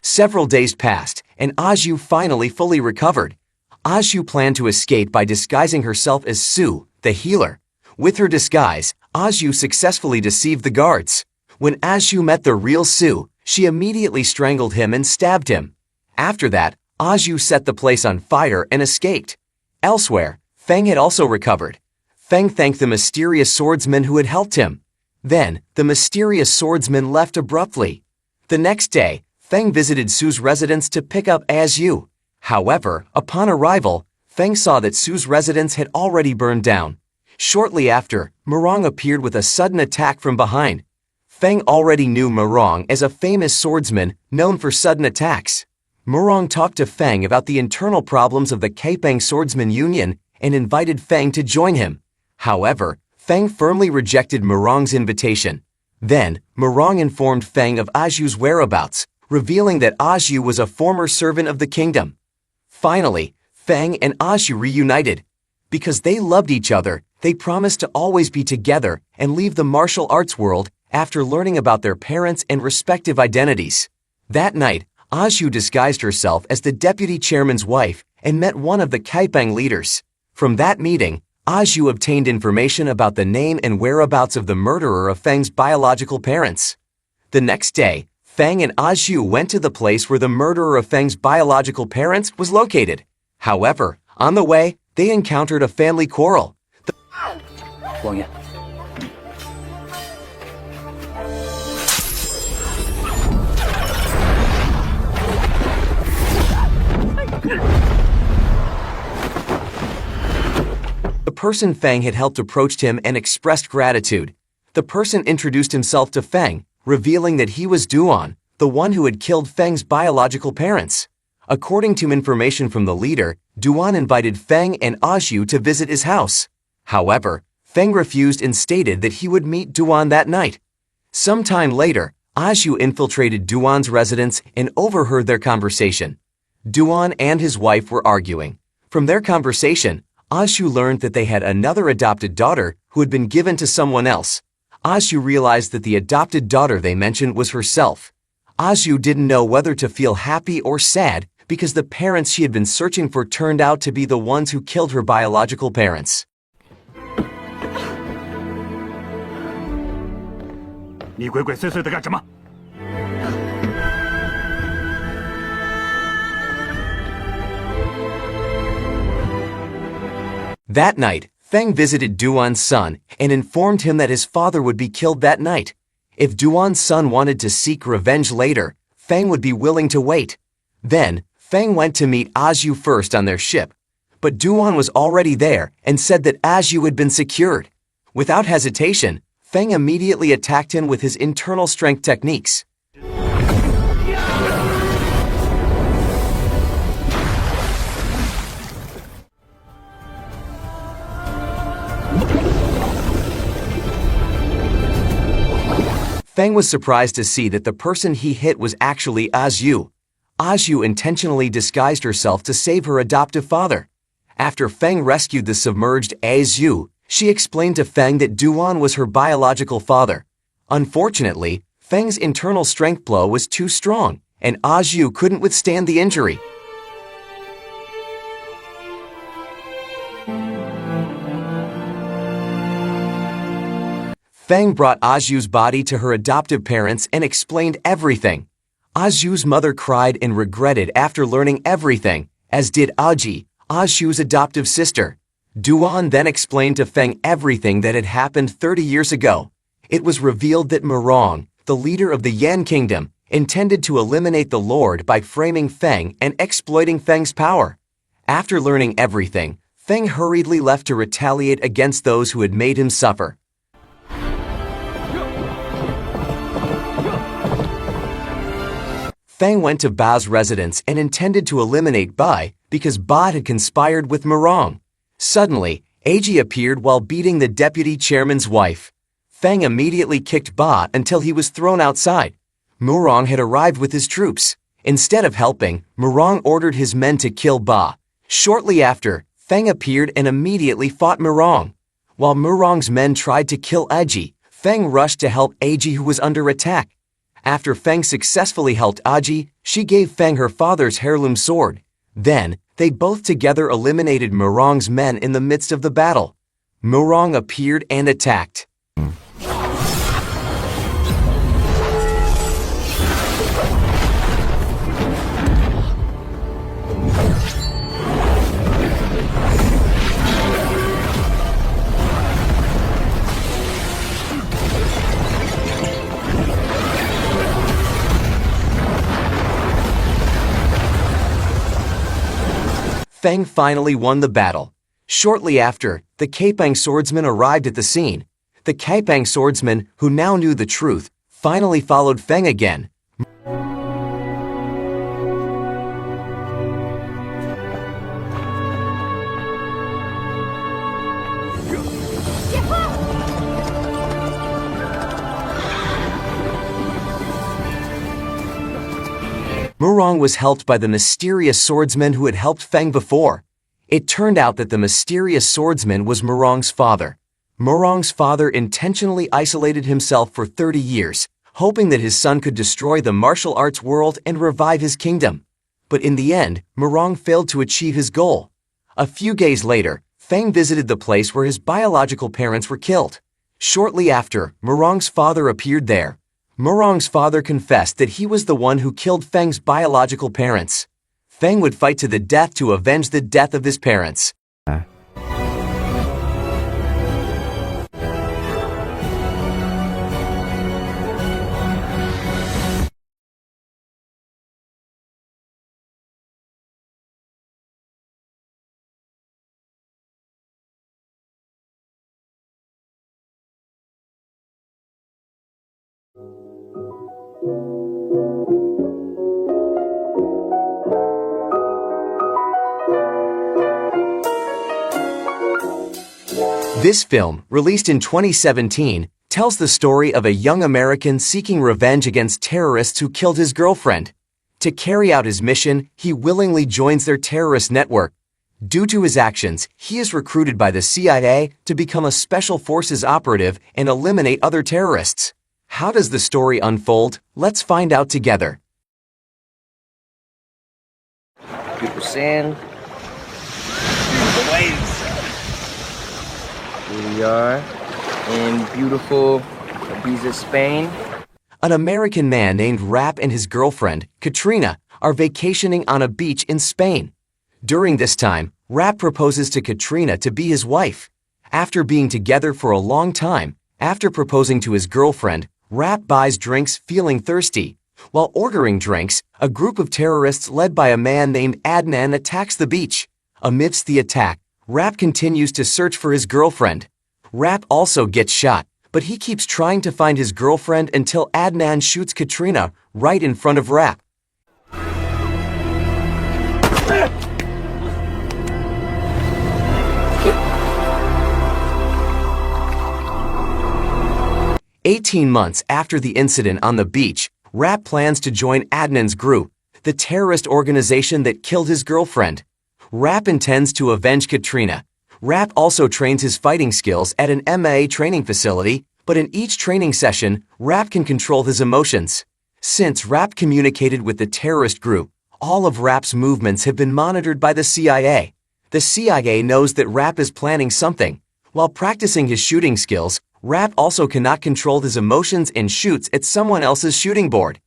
S9: Several days passed, and Azhu finally fully recovered. Azhu planned to escape by disguising herself as Su, the healer. With her disguise, Azhu successfully deceived the guards. When Azhu met the real Su, she immediately strangled him and stabbed him. After that, Azhu set the place on fire and escaped. Elsewhere, Feng had also recovered. Feng thanked the mysterious swordsman who had helped him. Then, the mysterious swordsman left abruptly. The next day, Feng visited Su's residence to pick up Azhu. However, upon arrival, Feng saw that Su's residence had already burned down. Shortly after, Murong appeared with a sudden attack from behind. Feng already knew Murong as a famous swordsman known for sudden attacks. Murong talked to Feng about the internal problems of the Kaipang Swordsman Union and invited Feng to join him. However, Feng firmly rejected Murong's invitation. Then, Murong informed Feng of Azhu's whereabouts, revealing that Azhu was a former servant of the kingdom. Finally, Feng and Azhu reunited. Because they loved each other, they promised to always be together and leave the martial arts world after learning about their parents' and respective identities. That night, Azhu disguised herself as the deputy chairman's wife and met one of the Kaipang leaders. From that meeting, Azhu obtained information about the name and whereabouts of the murderer of Feng's biological parents. The next day, Feng and Aju went to the place where the murderer of Feng's biological parents was located. However, on the way, they encountered a family quarrel.
S18: 王爷，
S9: The person Feng had helped approached him and expressed gratitude. The person introduced himself to Feng, revealing that he was Duan, the one who had killed Feng's biological parents. According to information from the leader, Duan invited Feng and Aju to visit his house. However, Feng refused and stated that he would meet Duan that night. Sometime later, Aju infiltrated Duan's residence and overheard their conversation. Duan and his wife were arguing. From their conversation, Aju learned that they had another adopted daughter who had been given to someone else. Aju realized that the adopted daughter they mentioned was herself. Aju didn't know whether to feel happy or sad because the parents she had been searching for turned out to be the ones who killed her biological parents.
S18: 你鬼鬼祟祟的干什么？
S9: That night, Feng visited Duan's son and informed him that his father would be killed that night. If Duan's son wanted to seek revenge later, Feng would be willing to wait. Then, Feng went to meet Aju first on their ship. But Duan was already there and said that Aju had been secured. Without hesitation, Feng immediately attacked him with his internal strength techniques. Feng was surprised to see that the person he hit was actually Aju. Aju intentionally disguised herself to save her adoptive father. After Feng rescued the submerged Aju, she explained to Feng that Duan was her biological father. Unfortunately, Feng's internal strength blow was too strong, and Aju couldn't withstand the injury. Feng brought Aju's body to her adoptive parents and explained everything. Aju's mother cried and regretted after learning everything, as did Aji, Aju's adoptive sister. Duan then explained to Feng everything that had happened 30 years ago. It was revealed that Murong, the leader of the Yan Kingdom, intended to eliminate the Lord by framing Feng and exploiting Feng's power. After learning everything, Feng hurriedly left to retaliate against those who had made him suffer. Feng went to Ba's residence and intended to eliminate Ba because Ba had conspired with Murong. Suddenly, Eiji appeared while beating the deputy chairman's wife. Feng immediately kicked Ba until he was thrown outside. Murong had arrived with his troops. Instead of helping, Murong ordered his men to kill Ba. Shortly after, Feng appeared and immediately fought Murong. While Murong's men tried to kill Eiji, Feng rushed to help Eiji, who was under attack. After Feng successfully helped Aji, she gave Feng her father's heirloom sword. Then, they both together eliminated Murong's men in the midst of the battle. Murong appeared and attacked. Feng finally won the battle. Shortly after, the Kaipang swordsman arrived at the scene. The Kaipang swordsman, who now knew the truth, finally followed Feng again. Murong was helped by the mysterious swordsman who had helped Feng before. It turned out that the mysterious swordsman was Murong's father. Murong's father intentionally isolated himself for 30 years, hoping that his son could destroy the martial arts world and revive his kingdom. But in the end, Murong failed to achieve his goal. A few days later, Feng visited the place where his biological parents were killed. Shortly after, Murong's father appeared there. Murong's father confessed that he was the one who killed Feng's biological parents. Feng would fight to the death to avenge the death of his parents. This film, released in 2017, tells the story of a young American seeking revenge against terrorists who killed his girlfriend. To carry out his mission, he willingly joins their terrorist network. Due to his actions, he is recruited by the CIA to become a special forces operative and eliminate other terrorists. How does the story unfold? Let's find out together.
S19: Beautiful sand. Beautiful waves. Here we are in beautiful Ibiza, Spain.
S9: An American man named Rap and his girlfriend, Katrina, are vacationing on a beach in Spain. During this time, Rap proposes to Katrina to be his wife. After being together for a long time, after proposing to his girlfriend, Rap buys drinks feeling thirsty. While ordering drinks, a group of terrorists led by a man named Adnan attacks the beach. Amidst the attack, Rap continues to search for his girlfriend. Rap also gets shot, but he keeps trying to find his girlfriend until Adnan shoots Katrina right in front of Rap. "18 months after the incident on the beach, Rap plans to join Adnan's group, the terrorist organization that killed his girlfriend. Rap intends to avenge Katrina. Rap also trains his fighting skills at an MMA training facility, but in each training session, Rap can control his emotions. Since Rap communicated with the terrorist group, all of Rap's movements have been monitored by the CIA. The CIA knows that Rap is planning something. While practicing his shooting skills, Rap also cannot control his emotions and shoots at someone else's shooting board.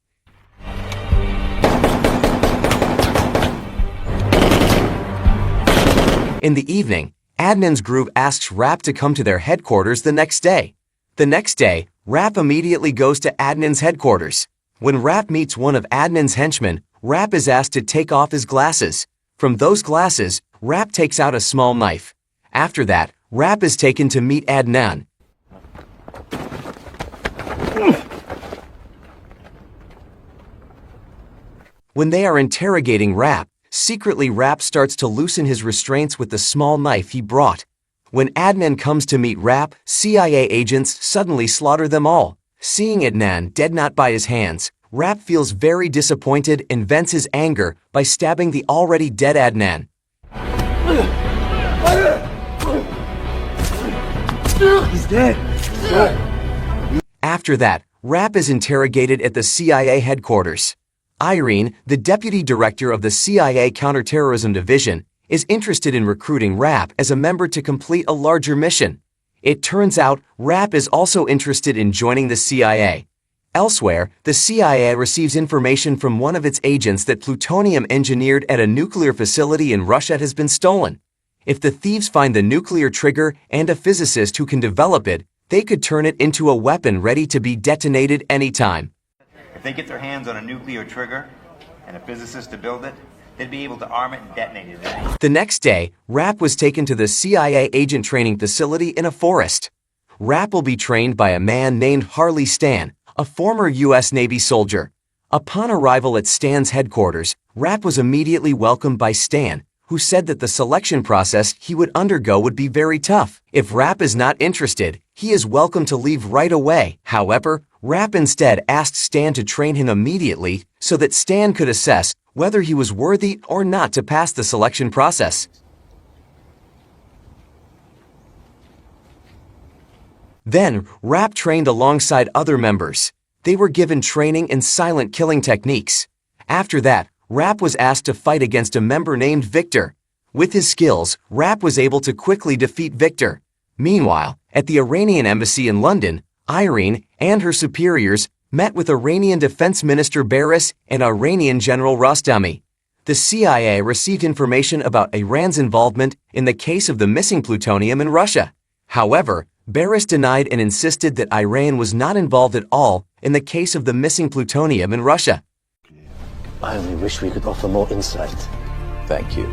S9: In the evening, Adnan's group asks Rap to come to their headquarters the next day. The next day, Rap immediately goes to Adnan's headquarters. When Rap meets one of Adnan's henchmen, Rap is asked to take off his glasses. From those glasses, Rap takes out a small knife. After that, Rap is taken to meet Adnan. When they are interrogating Rap, secretly Rap starts to loosen his restraints with the small knife he brought. When Adnan comes to meet Rap, CIA agents suddenly slaughter them all. Seeing Adnan dead not by his hands, Rap feels very disappointed and vents his anger by stabbing the already dead Adnan.
S19: He's dead.
S9: After that, Rap is interrogated at the CIA headquarters. Irene, the deputy director of the CIA Counterterrorism Division, is interested in recruiting Rap as a member to complete a larger mission. It turns out Rap is also interested in joining the CIA. Elsewhere, the CIA receives information from one of its agents that plutonium engineered at a nuclear facility in Russia has been stolen. If the thieves find the nuclear trigger and a physicist who can develop it, they could turn it into a weapon ready to be detonated anytime.
S20: If they get their hands on a nuclear trigger and a physicist to build it, they'd be able to arm it and detonate it.
S9: The next day, Rap was taken to the CIA agent training facility in a forest. Rap will be trained by a man named Harley Stan, a former U.S. Navy soldier. Upon arrival at Stan's headquarters, Rap was immediately welcomed by Stan, who said that the selection process he would undergo would be very tough. If Rap is not interested, he is welcome to leave right away. However, Rap instead asked Stan to train him immediately so that Stan could assess whether he was worthy or not to pass the selection process. Then, Rap trained alongside other members. They were given training in silent killing techniques. After that, Rap was asked to fight against a member named Victor. With his skills, Rap was able to quickly defeat Victor. Meanwhile, at the Iranian embassy in London, Irene and her superiors met with Iranian Defense Minister Baris and Iranian General Rostami. The CIA received information about Iran's involvement in the case of the missing plutonium in Russia. However, Baris denied and insisted that Iran was not involved at all in the case of the missing plutonium in Russia.
S7: I only wish we could offer more insight. Thank you.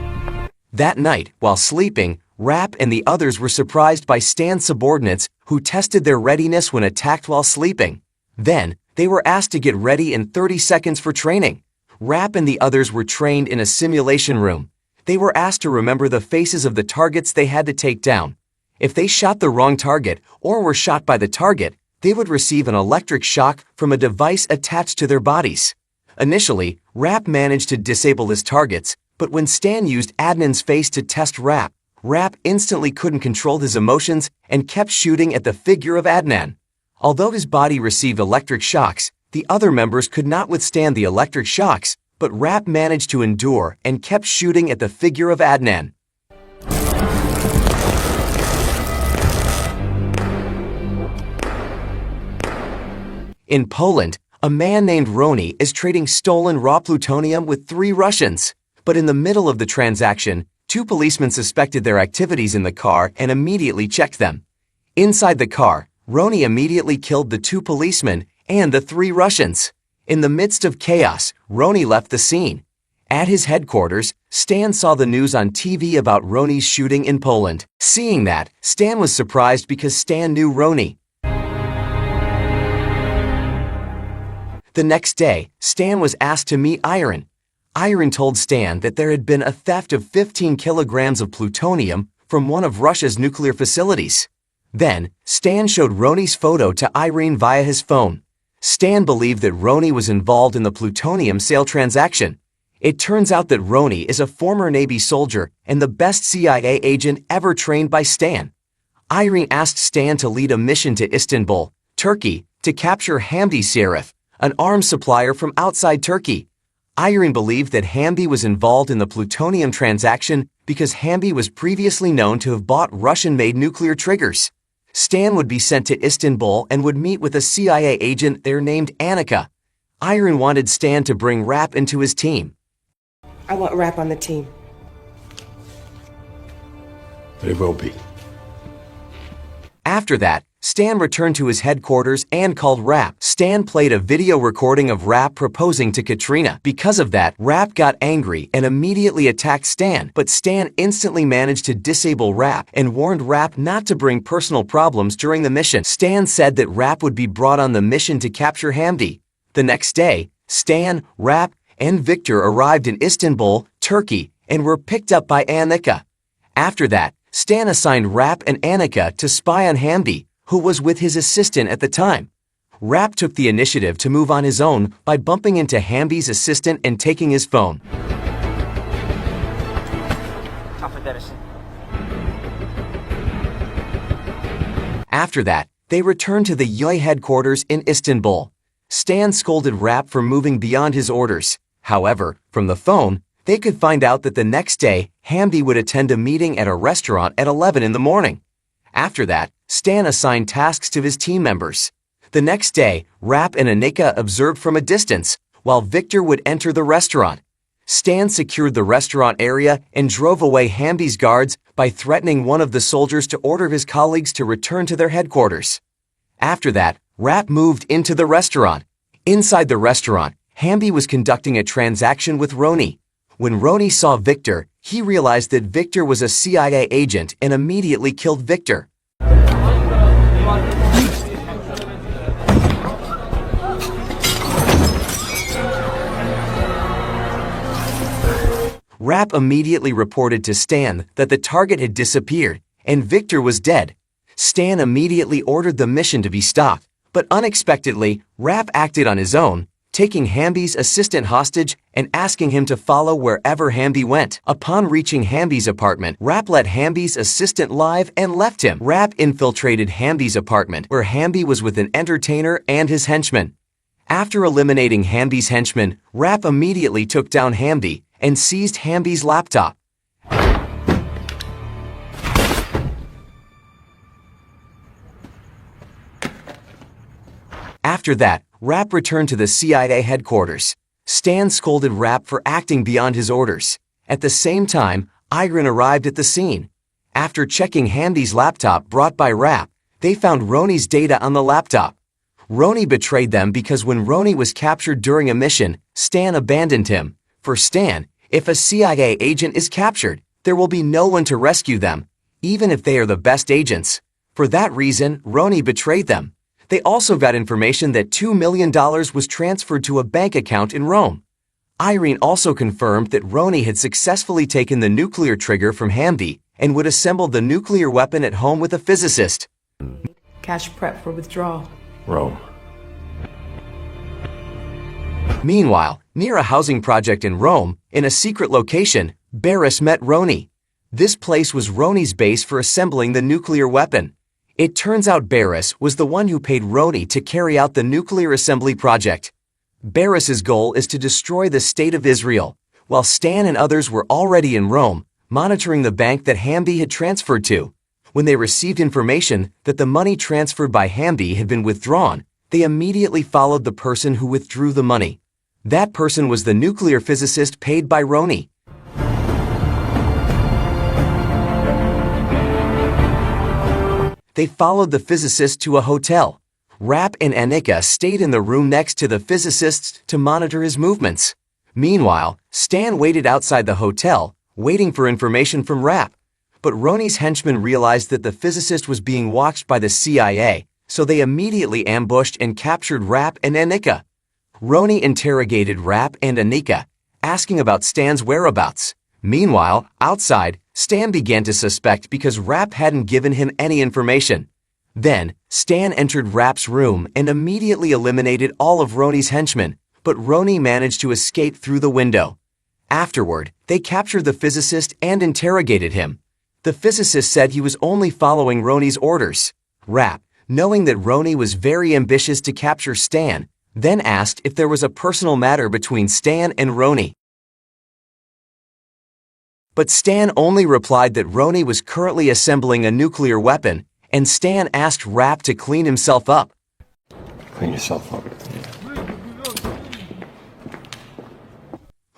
S9: That night, while sleeping, Rapp and the others were surprised by Stan's subordinates who tested their readiness when attacked while sleeping. Then, they were asked to get ready in 30 seconds for training. Rapp and the others were trained in a simulation room. They were asked to remember the faces of the targets they had to take down. If they shot the wrong target or were shot by the target, they would receive an electric shock from a device attached to their bodies. Initially, Rapp managed to disable his targets, but when Stan used Adnan's face to test Rapp instantly couldn't control his emotions and kept shooting at the figure of Adnan. Although his body received electric shocks, the other members could not withstand the electric shocks, but Rapp managed to endure and kept shooting at the figure of Adnan. In Poland, a man named Roni is trading stolen raw plutonium with 3 Russians. But in the middle of the transaction, 2 policemen suspected their activities in the car and immediately checked them. Inside the car, Roni immediately killed the 2 policemen and the 3 Russians. In the midst of chaos, Roni left the scene. At his headquarters, Stan saw the news on TV about Roni's shooting in Poland. Seeing that, Stan was surprised because Stan knew Roni. The next day, Stan was asked to meet Iron. Iron told Stan that there had been a theft of 15 kilograms of plutonium from one of Russia's nuclear facilities. Then, Stan showed Roni's photo to Irene via his phone. Stan believed that Roni was involved in the plutonium sale transaction. It turns out that Roni is a former Navy soldier and the best CIA agent ever trained by Stan. Irene asked Stan to lead a mission to Istanbul, Turkey, to capture Hamdi Serif, an arms supplier from outside Turkey. Irene believed that Hamdi was involved in the plutonium transaction because Hamdi was previously known to have bought Russian-made nuclear triggers. Stan would be sent to Istanbul and would meet with a CIA agent there named Annika. Irene wanted Stan to bring Rapp into his team.
S21: I want Rapp on the team.
S7: But it will be.
S9: After that, Stan returned to his headquarters and called Rapp. Stan played a video recording of Rapp proposing to Katrina. Because of that, Rapp got angry and immediately attacked Stan, but Stan instantly managed to disable Rapp and warned Rapp not to bring personal problems during the mission. Stan said that Rapp would be brought on the mission to capture Hamdi. The next day, Stan, Rapp, and Victor arrived in Istanbul, Turkey, and were picked up by Annika. After that, Stan assigned Rapp and Annika to spy on Hamdi, who was with his assistant at the time. Rapp took the initiative to move on his own by bumping into Hamdi's assistant and taking his phone. After that, they returned to the YOI headquarters in Istanbul. Stan scolded Rapp for moving beyond his orders. However, from the phone, they could find out that the next day, Hamdi would attend a meeting at a restaurant at 11 in the morning. After that, Stan assigned tasks to his team members. The next day, Rapp and Annika observed from a distance, while Victor would enter the restaurant. Stan secured the restaurant area and drove away Hamdi's guards by threatening one of the soldiers to order his colleagues to return to their headquarters. After that, Rapp moved into the restaurant. Inside the restaurant, Hamdi was conducting a transaction with Roni. When Roni saw Victor, he realized that Victor was a CIA agent and immediately killed Victor. Rapp immediately reported to Stan that the target had disappeared and Victor was dead. Stan immediately ordered the mission to be stopped, but unexpectedly, Rapp acted on his own, taking Hamdi's assistant hostage and asking him to follow wherever Hamdi went. Upon reaching Hamdi's apartment, Rapp let Hamdi's assistant live and left him. Rapp infiltrated Hamdi's apartment, where Hamdi was with an entertainer and his henchmen. After eliminating Hamdi's henchmen, Rapp immediately took down Hamdi and seized Hamdi's laptop. After that, Rapp returned to the CIA headquarters. Stan scolded Rapp for acting beyond his orders. At the same time, Irene arrived at the scene. After checking Hamdi's laptop brought by Rapp, they found Roni's data on the laptop. Roni betrayed them because when Roni was captured during a mission, Stan abandoned him. For Stan, if a CIA agent is captured, there will be no one to rescue them, even if they are the best agents. For that reason, Roni betrayed them. They also got information that $2 million was transferred to a bank account in Rome. Irene also confirmed that Roni had successfully taken the nuclear trigger from Hamdi and would assemble the nuclear weapon at home with a physicist.
S21: Cash prep for withdrawal.
S16: Rome.
S9: Meanwhile, near a housing project in Rome, in a secret location, Barris met Roni. This place was Roni's base for assembling the nuclear weapon. It turns out Barris was the one who paid Roni to carry out the nuclear assembly project. Barris's goal is to destroy the state of Israel, while Stan and others were already in Rome, monitoring the bank that Hamdi had transferred to. When they received information that the money transferred by Hamdi had been withdrawn, they immediately followed the person who withdrew the money. That person was the nuclear physicist paid by Roni. They followed the physicist to a hotel. Rapp and Annika stayed in the room next to the physicist to monitor his movements. Meanwhile, Stan waited outside the hotel, waiting for information from Rapp. But Roni's henchmen realized that the physicist was being watched by the CIA, so they immediately ambushed and captured Rapp and Annika. Roni interrogated Rapp and Annika, asking about Stan's whereabouts. Meanwhile, outside, Stan began to suspect because Rapp hadn't given him any information. Then, Stan entered Rapp's room and immediately eliminated all of Roni's henchmen, but Roni managed to escape through the window. Afterward, they captured the physicist and interrogated him. The physicist said he was only following Roni's orders. Rapp, knowing that Roni was very ambitious to capture Stan, then asked if there was a personal matter between Stan and Roni. But Stan only replied that Roni was currently assembling a nuclear weapon, and Stan asked Rapp to clean himself up.
S16: Clean yourself up.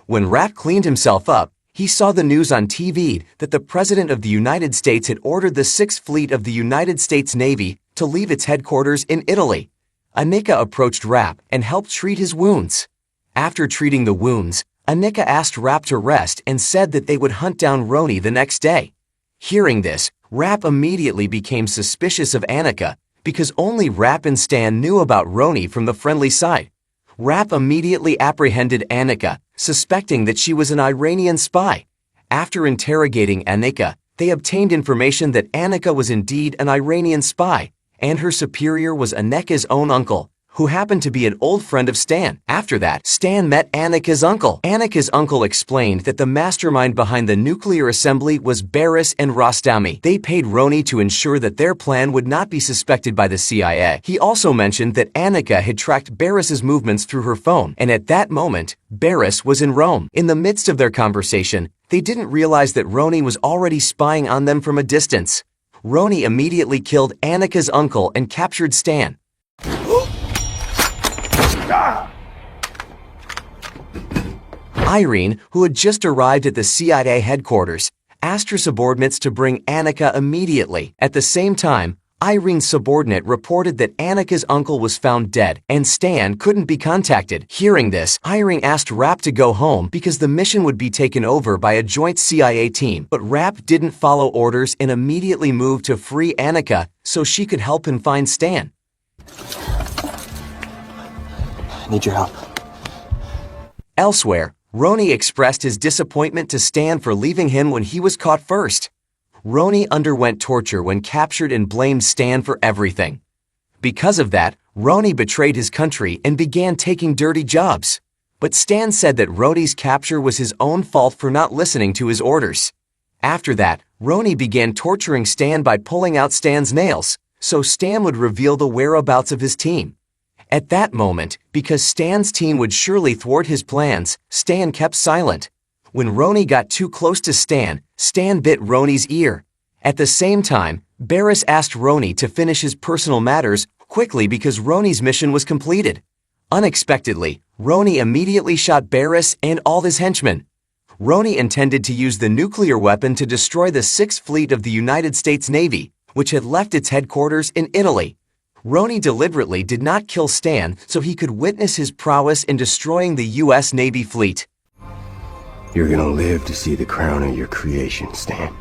S9: When Rapp cleaned himself up, he saw the news on TV that the President of the United States had ordered the 6th Fleet of the United States Navy to leave its headquarters in Italy. Annika approached Rapp and helped treat his wounds. After treating the wounds, Annika asked Rapp to rest and said that they would hunt down Roni the next day. Hearing this, Rapp immediately became suspicious of Annika because only Rapp and Stan knew about Roni from the friendly side. Rapp immediately apprehended Annika, suspecting that she was an Iranian spy. After interrogating Annika, they obtained information that Annika was indeed an Iranian spy, and her superior was Annika's own uncle, who happened to be an old friend of Stan. After that, Stan met Annika's uncle. Annika's uncle explained that the mastermind behind the nuclear assembly was Barris and Rostami. They paid Roni to ensure that their plan would not be suspected by the CIA. He also mentioned that Annika had tracked Barris's movements through her phone, and at that moment, Barris was in Rome. In the midst of their conversation, they didn't realize that Roni was already spying on them from a distance. Roni immediately killed Annika's uncle and captured Stan. Irene, who had just arrived at the CIA headquarters, asked her subordinates to bring Annika immediately. At the same time, Irene's subordinate reported that Annika's uncle was found dead and Stan couldn't be contacted. Hearing this, Irene asked Rapp to go home because the mission would be taken over by a joint CIA team. But Rapp didn't follow orders and immediately moved to free Annika so she could help him find Stan.
S14: I need your help.
S9: Elsewhere, Roni expressed his disappointment to Stan for leaving him when he was caught first. Roni underwent torture when captured and blamed Stan for everything. Because of that, Roni betrayed his country and began taking dirty jobs. But Stan said that Roni's capture was his own fault for not listening to his orders. After that, Roni began torturing Stan by pulling out Stan's nails, so Stan would reveal the whereabouts of his team. At that moment, because Stan's team would surely thwart his plans, Stan kept silent. When Roni got too close to Stan, Stan bit Roni's ear. At the same time, Barris asked Roni to finish his personal matters quickly because Roni's mission was completed. Unexpectedly, Roney immediately shot Barris and all his henchmen. Roney intended to use the nuclear weapon to destroy the Sixth Fleet of the United States Navy, which had left its headquarters in Italy. Roney deliberately did not kill Stan so he could witness his prowess in destroying the U.S. Navy fleet.
S10: You're gonna live to see the crown of your creation, Stan.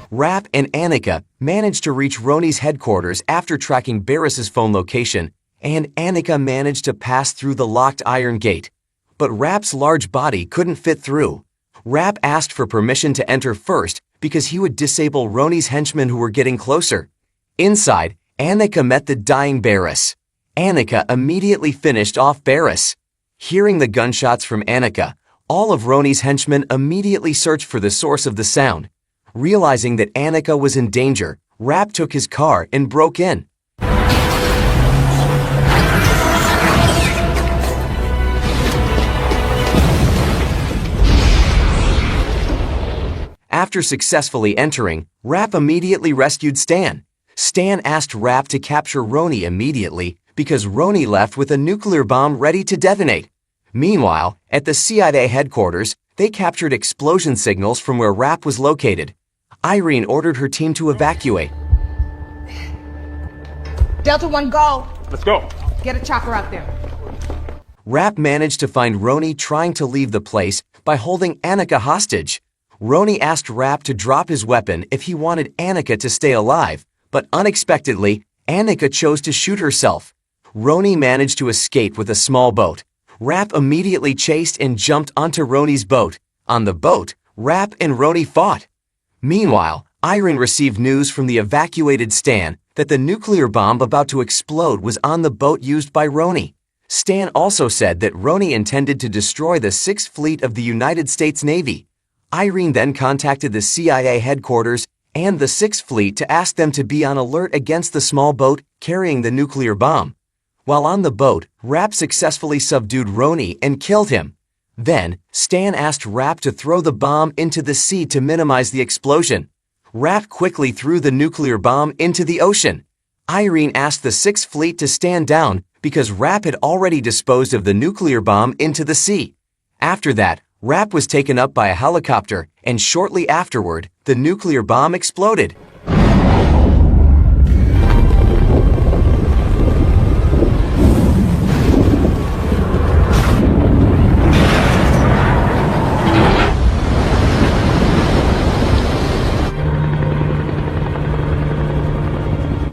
S9: Rapp and Annika managed to reach Roney's headquarters after tracking Barris's phone location, and Annika managed to pass through the locked iron gate. But Rapp's large body couldn't fit through. Rapp asked for permission to enter first because he would disable Roney's henchmen who were getting closer. Inside, Annika met the dying Barris. Annika immediately finished off Barris. Hearing the gunshots from Annika, all of Roney's henchmen immediately searched for the source of the sound. Realizing that Annika was in danger, Rapp took his car and broke in. After successfully entering, Rapp immediately rescued Stan. Stan asked Rapp to capture Roney immediately because Roney left with a nuclear bomb ready to detonate. Meanwhile, at the CIA headquarters, they captured explosion signals from where Rapp was located. Irene ordered her team to evacuate.
S2: Delta 1, go!
S17: Let's go.
S2: Get a chopper out there.
S9: Rapp managed to find Roney trying to leave the place by holding Annika hostage. Roney asked Rapp to drop his weapon if he wanted Annika to stay alive, but unexpectedly, Annika chose to shoot herself. Roney managed to escape with a small boat. Rapp immediately chased and jumped onto Roney's boat. On the boat, Rapp and Roney fought. Meanwhile, Irene received news from the evacuated Stan that the nuclear bomb about to explode was on the boat used by Roney. Stan also said that Roney intended to destroy the Sixth Fleet of the United States Navy. Irene then contacted the CIA headquarters and the Sixth Fleet to ask them to be on alert against the small boat carrying the nuclear bomb. While on the boat, Rapp successfully subdued Roney and killed him. Then, Stan asked Rapp to throw the bomb into the sea to minimize the explosion. Rapp quickly threw the nuclear bomb into the ocean. Irene asked the Sixth Fleet to stand down because Rapp had already disposed of the nuclear bomb into the sea. After that, Rapp was taken up by a helicopter, and shortly afterward, the nuclear bomb exploded.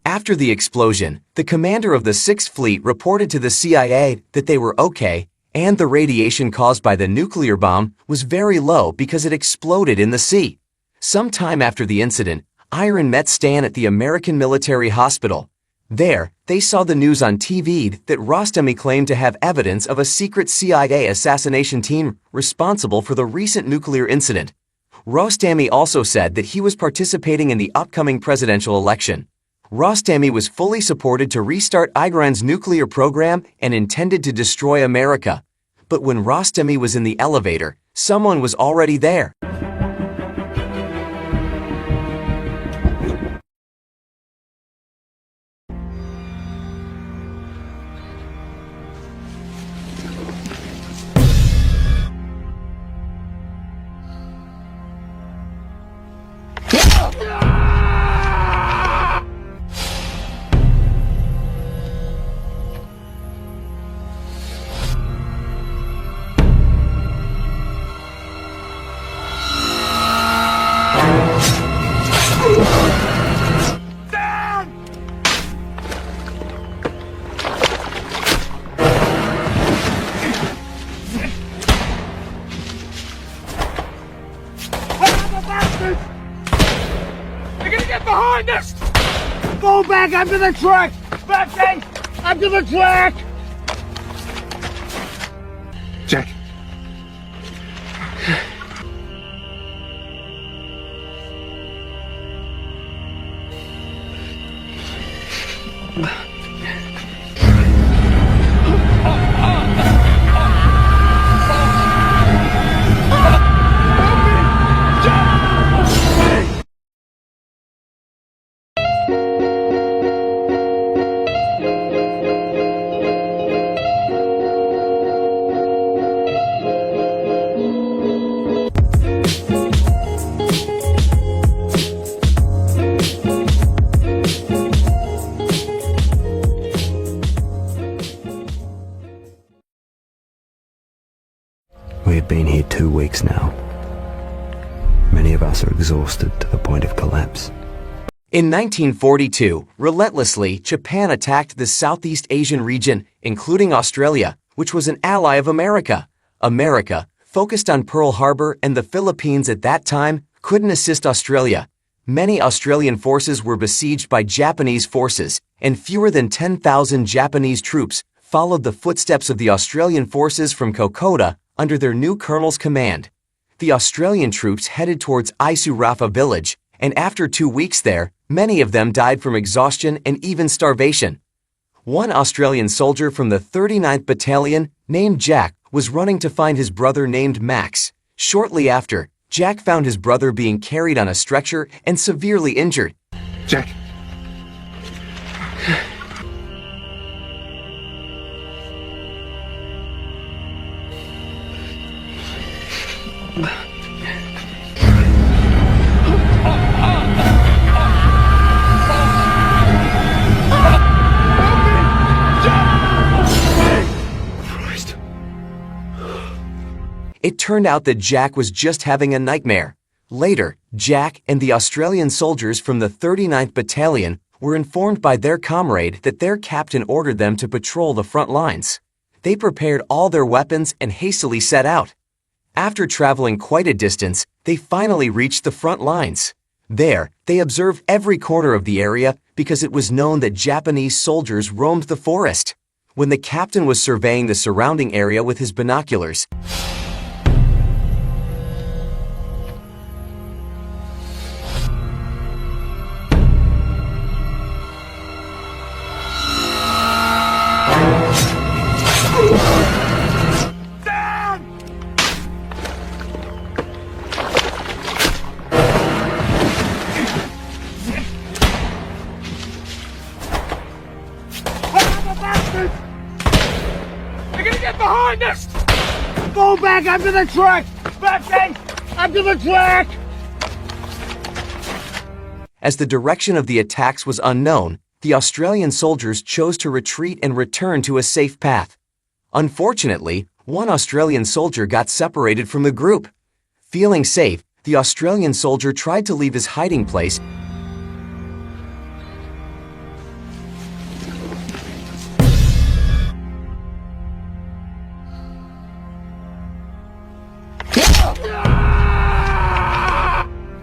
S9: After the explosion, the commander of the Sixth Fleet reported to the CIA that they were okay, and the radiation caused by the nuclear bomb was very low because it exploded in the sea. Sometime after the incident, Irene met Stan at the American Military Hospital. There, they saw the news on TV that Rostami claimed to have evidence of a secret CIA assassination team responsible for the recent nuclear incident. Rostami also said that he was participating in the upcoming presidential election. Rostami was fully supported to restart Iran's nuclear program and intended to destroy America. But when Rostami was in the elevator, someone was already there.
S8: You're gonna get behind us! Go back after the truck! Back then! After the truck!
S16: Jack.
S4: Many of us are exhausted to the point of collapse.
S9: In 1942, relentlessly, Japan attacked the Southeast Asian region, including Australia, which was an ally of America. America, focused on Pearl Harbor and the Philippines at that time, couldn't assist Australia. Many Australian forces were besieged by Japanese forces, and fewer than 10,000 Japanese troops followed the footsteps of the Australian forces from Kokoda under their new colonel's command. The Australian troops headed towards Isu-Rafa village, and after 2 weeks there, many of them died from exhaustion and even starvation. One Australian soldier from the 39th Battalion, named Jack, was running to find his brother named Max. Shortly after, Jack found his brother being carried on a stretcher and severely injured.
S8: Jack.
S9: It turned out that Jack was just having a nightmare. Later, Jack and the Australian soldiers from the 39th Battalion were informed by their comrade that their captain ordered them to patrol the front lines. They prepared all their weapons and hastily set out. After traveling quite a distance, they finally reached the front lines. There, they observed every corner of the area because it was known that Japanese soldiers roamed the forest. When the captain was surveying the surrounding area with his binoculars,
S8: They're gonna get behind us! Go back after the truck! Back then! After the truck!
S9: as the direction of the attacks was unknown, the Australian soldiers chose to retreat and return to a safe path. Unfortunately, one Australian soldier got separated from the group. Feeling safe, the Australian soldier tried to leave his hiding place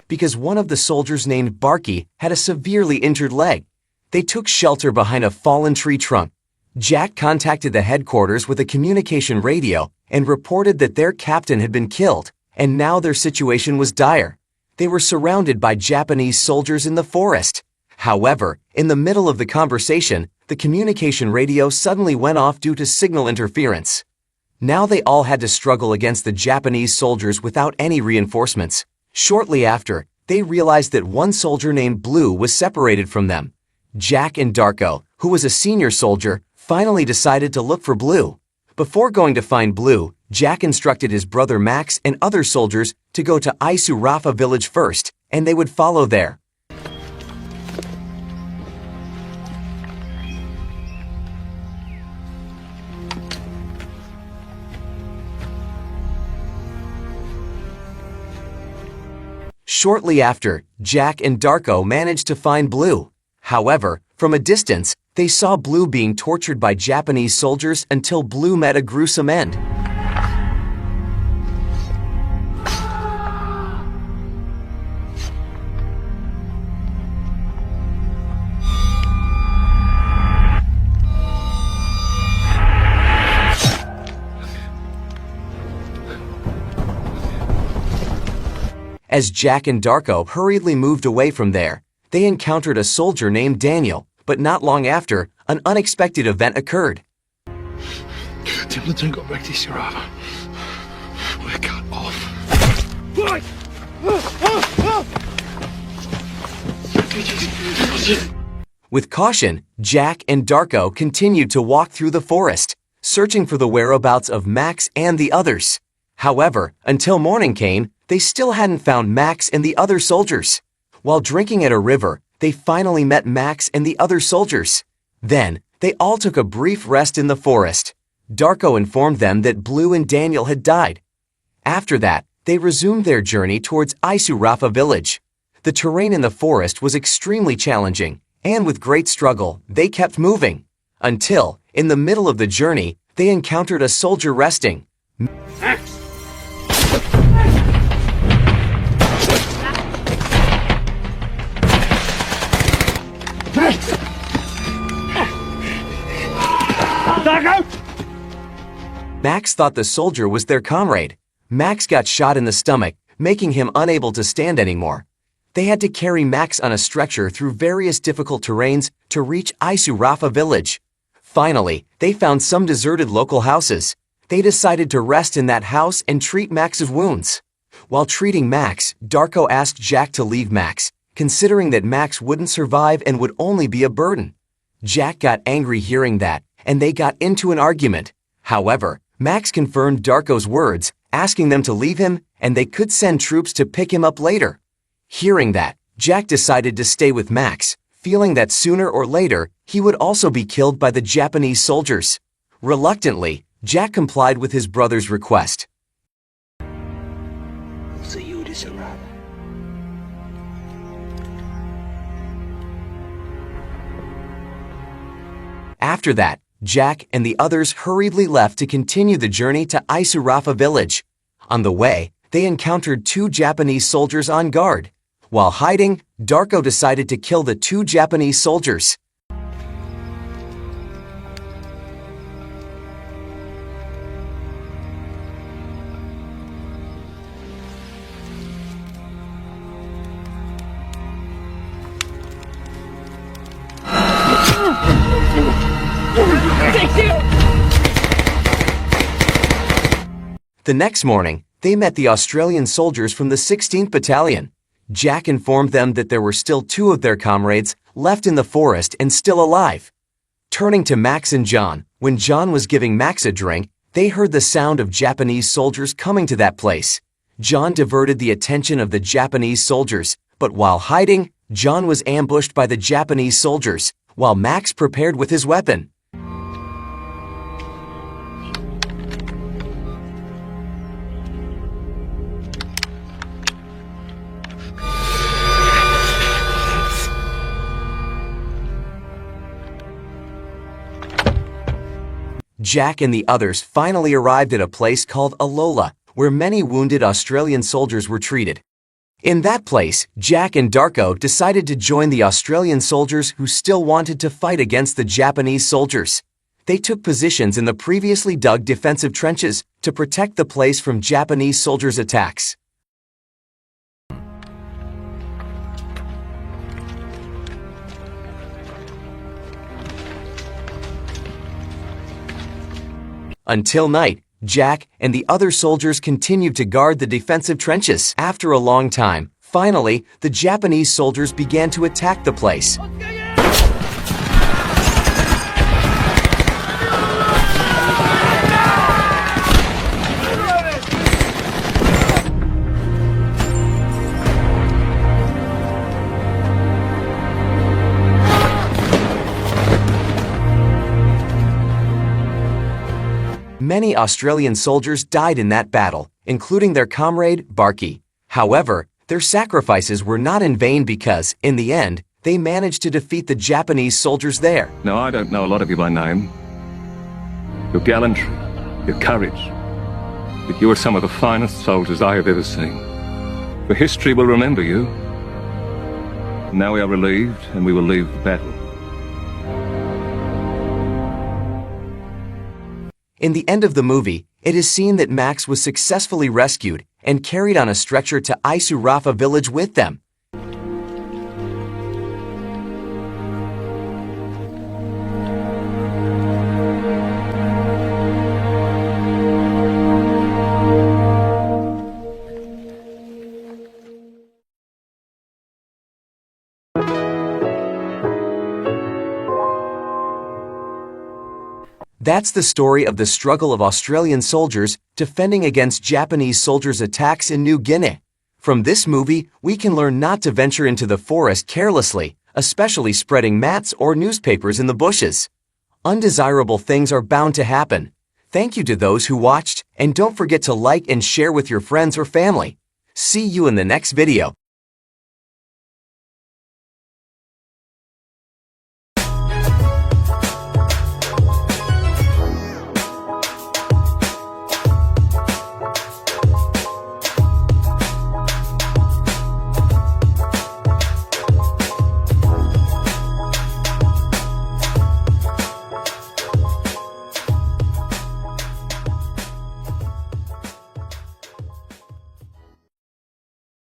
S9: because one of the soldiers named Barky had a severely injured leg. They took shelter behind a fallen tree trunk. Jack contacted the headquarters with a communication radio and reported that their captain had been killed, and now their situation was dire. They were surrounded by Japanese soldiers in the forest. However, in the middle of the conversation, the communication radio suddenly went off due to signal interference. Now they all had to struggle against the Japanese soldiers without any reinforcements. Shortly after, they realized that one soldier named Blue was separated from them. Jack and Darko, who was a senior soldier, finally decided to look for Blue. Before going to find Blue, Jack instructed his brother Max and other soldiers to go to Isu-Rafa village first, and they would follow there. Shortly after, Jack and Darko managed to find Blue. However, from a distance, they saw Blue being tortured by Japanese soldiers until Blue met a gruesome end. As Jack and Darko hurriedly moved away from there, they encountered a soldier named Daniel, but not long after, an unexpected event occurred.
S8: Templeton got back to Sirava. We're cut off.
S9: With caution, Jack and Darko continued to walk through the forest, searching for the whereabouts of Max and the others. However, until morning came, they still hadn't found Max and the other soldiers. While drinking at a river, they finally met Max and the other soldiers. Then, they all took a brief rest in the forest. Darko informed them that Blue and Daniel had died. After that, they resumed their journey towards Isurafa village. The terrain in the forest was extremely challenging, and with great struggle, they kept moving. Until, in the middle of the journey, they encountered a soldier resting. Max thought the soldier was their comrade. Max got shot in the stomach, making him unable to stand anymore. They had to carry Max on a stretcher through various difficult terrains to reach Isurafa village. Finally, they found some deserted local houses. They decided to rest in that house and treat Max's wounds. While treating Max, Darko asked Jack to leave Max, considering that Max wouldn't survive and would only be a burden. Jack got angry hearing that, and they got into an argument. However, Max confirmed Darko's words, asking them to leave him, and they could send troops to pick him up later. Hearing that, Jack decided to stay with Max, feeling that sooner or later, he would also be killed by the Japanese soldiers. Reluctantly, Jack complied with his brother's request. After that, Jack and the others hurriedly left to continue the journey to Isurafa village. On the way, they encountered 2 Japanese soldiers on guard. While hiding, Darko decided to kill the 2 Japanese soldiers. The next morning, they met the Australian soldiers from the 16th Battalion. Jack informed them that there were still 2 of their comrades left in the forest and still alive. Turning to Max and John, when John was giving Max a drink, they heard the sound of Japanese soldiers coming to that place. John diverted the attention of the Japanese soldiers, but while hiding, John was ambushed by the Japanese soldiers, while Max prepared with his weapon. Jack and the others finally arrived at a place called Alola, where many wounded Australian soldiers were treated. In that place, Jack and Darko decided to join the Australian soldiers who still wanted to fight against the Japanese soldiers. They took positions in the previously dug defensive trenches to protect the place from Japanese soldiers' attacks. Until night, Jack and the other soldiers continued to guard the defensive trenches. After a long time, finally, the Japanese soldiers began to attack the place. Many Australian soldiers died in that battle, including their comrade, Barky. However, their sacrifices were not in vain because, in the end, they managed to defeat the Japanese soldiers there.
S3: Now, I don't know a lot of you by name. Your gallantry, your courage, but you are some of the finest soldiers I have ever seen. For history will remember you. Now we are relieved, and we will leave the battle.
S9: In the end of the movie, it is seen that Max was successfully rescued and carried on a stretcher to Isurafa village with them. That's the story of the struggle of Australian soldiers defending against Japanese soldiers' attacks in New Guinea. From this movie, we can learn not to venture into the forest carelessly, especially spreading mats or newspapers in the bushes. Undesirable things are bound to happen. Thank you to those who watched, And don't forget to like and share with your friends or family. See you in the next video.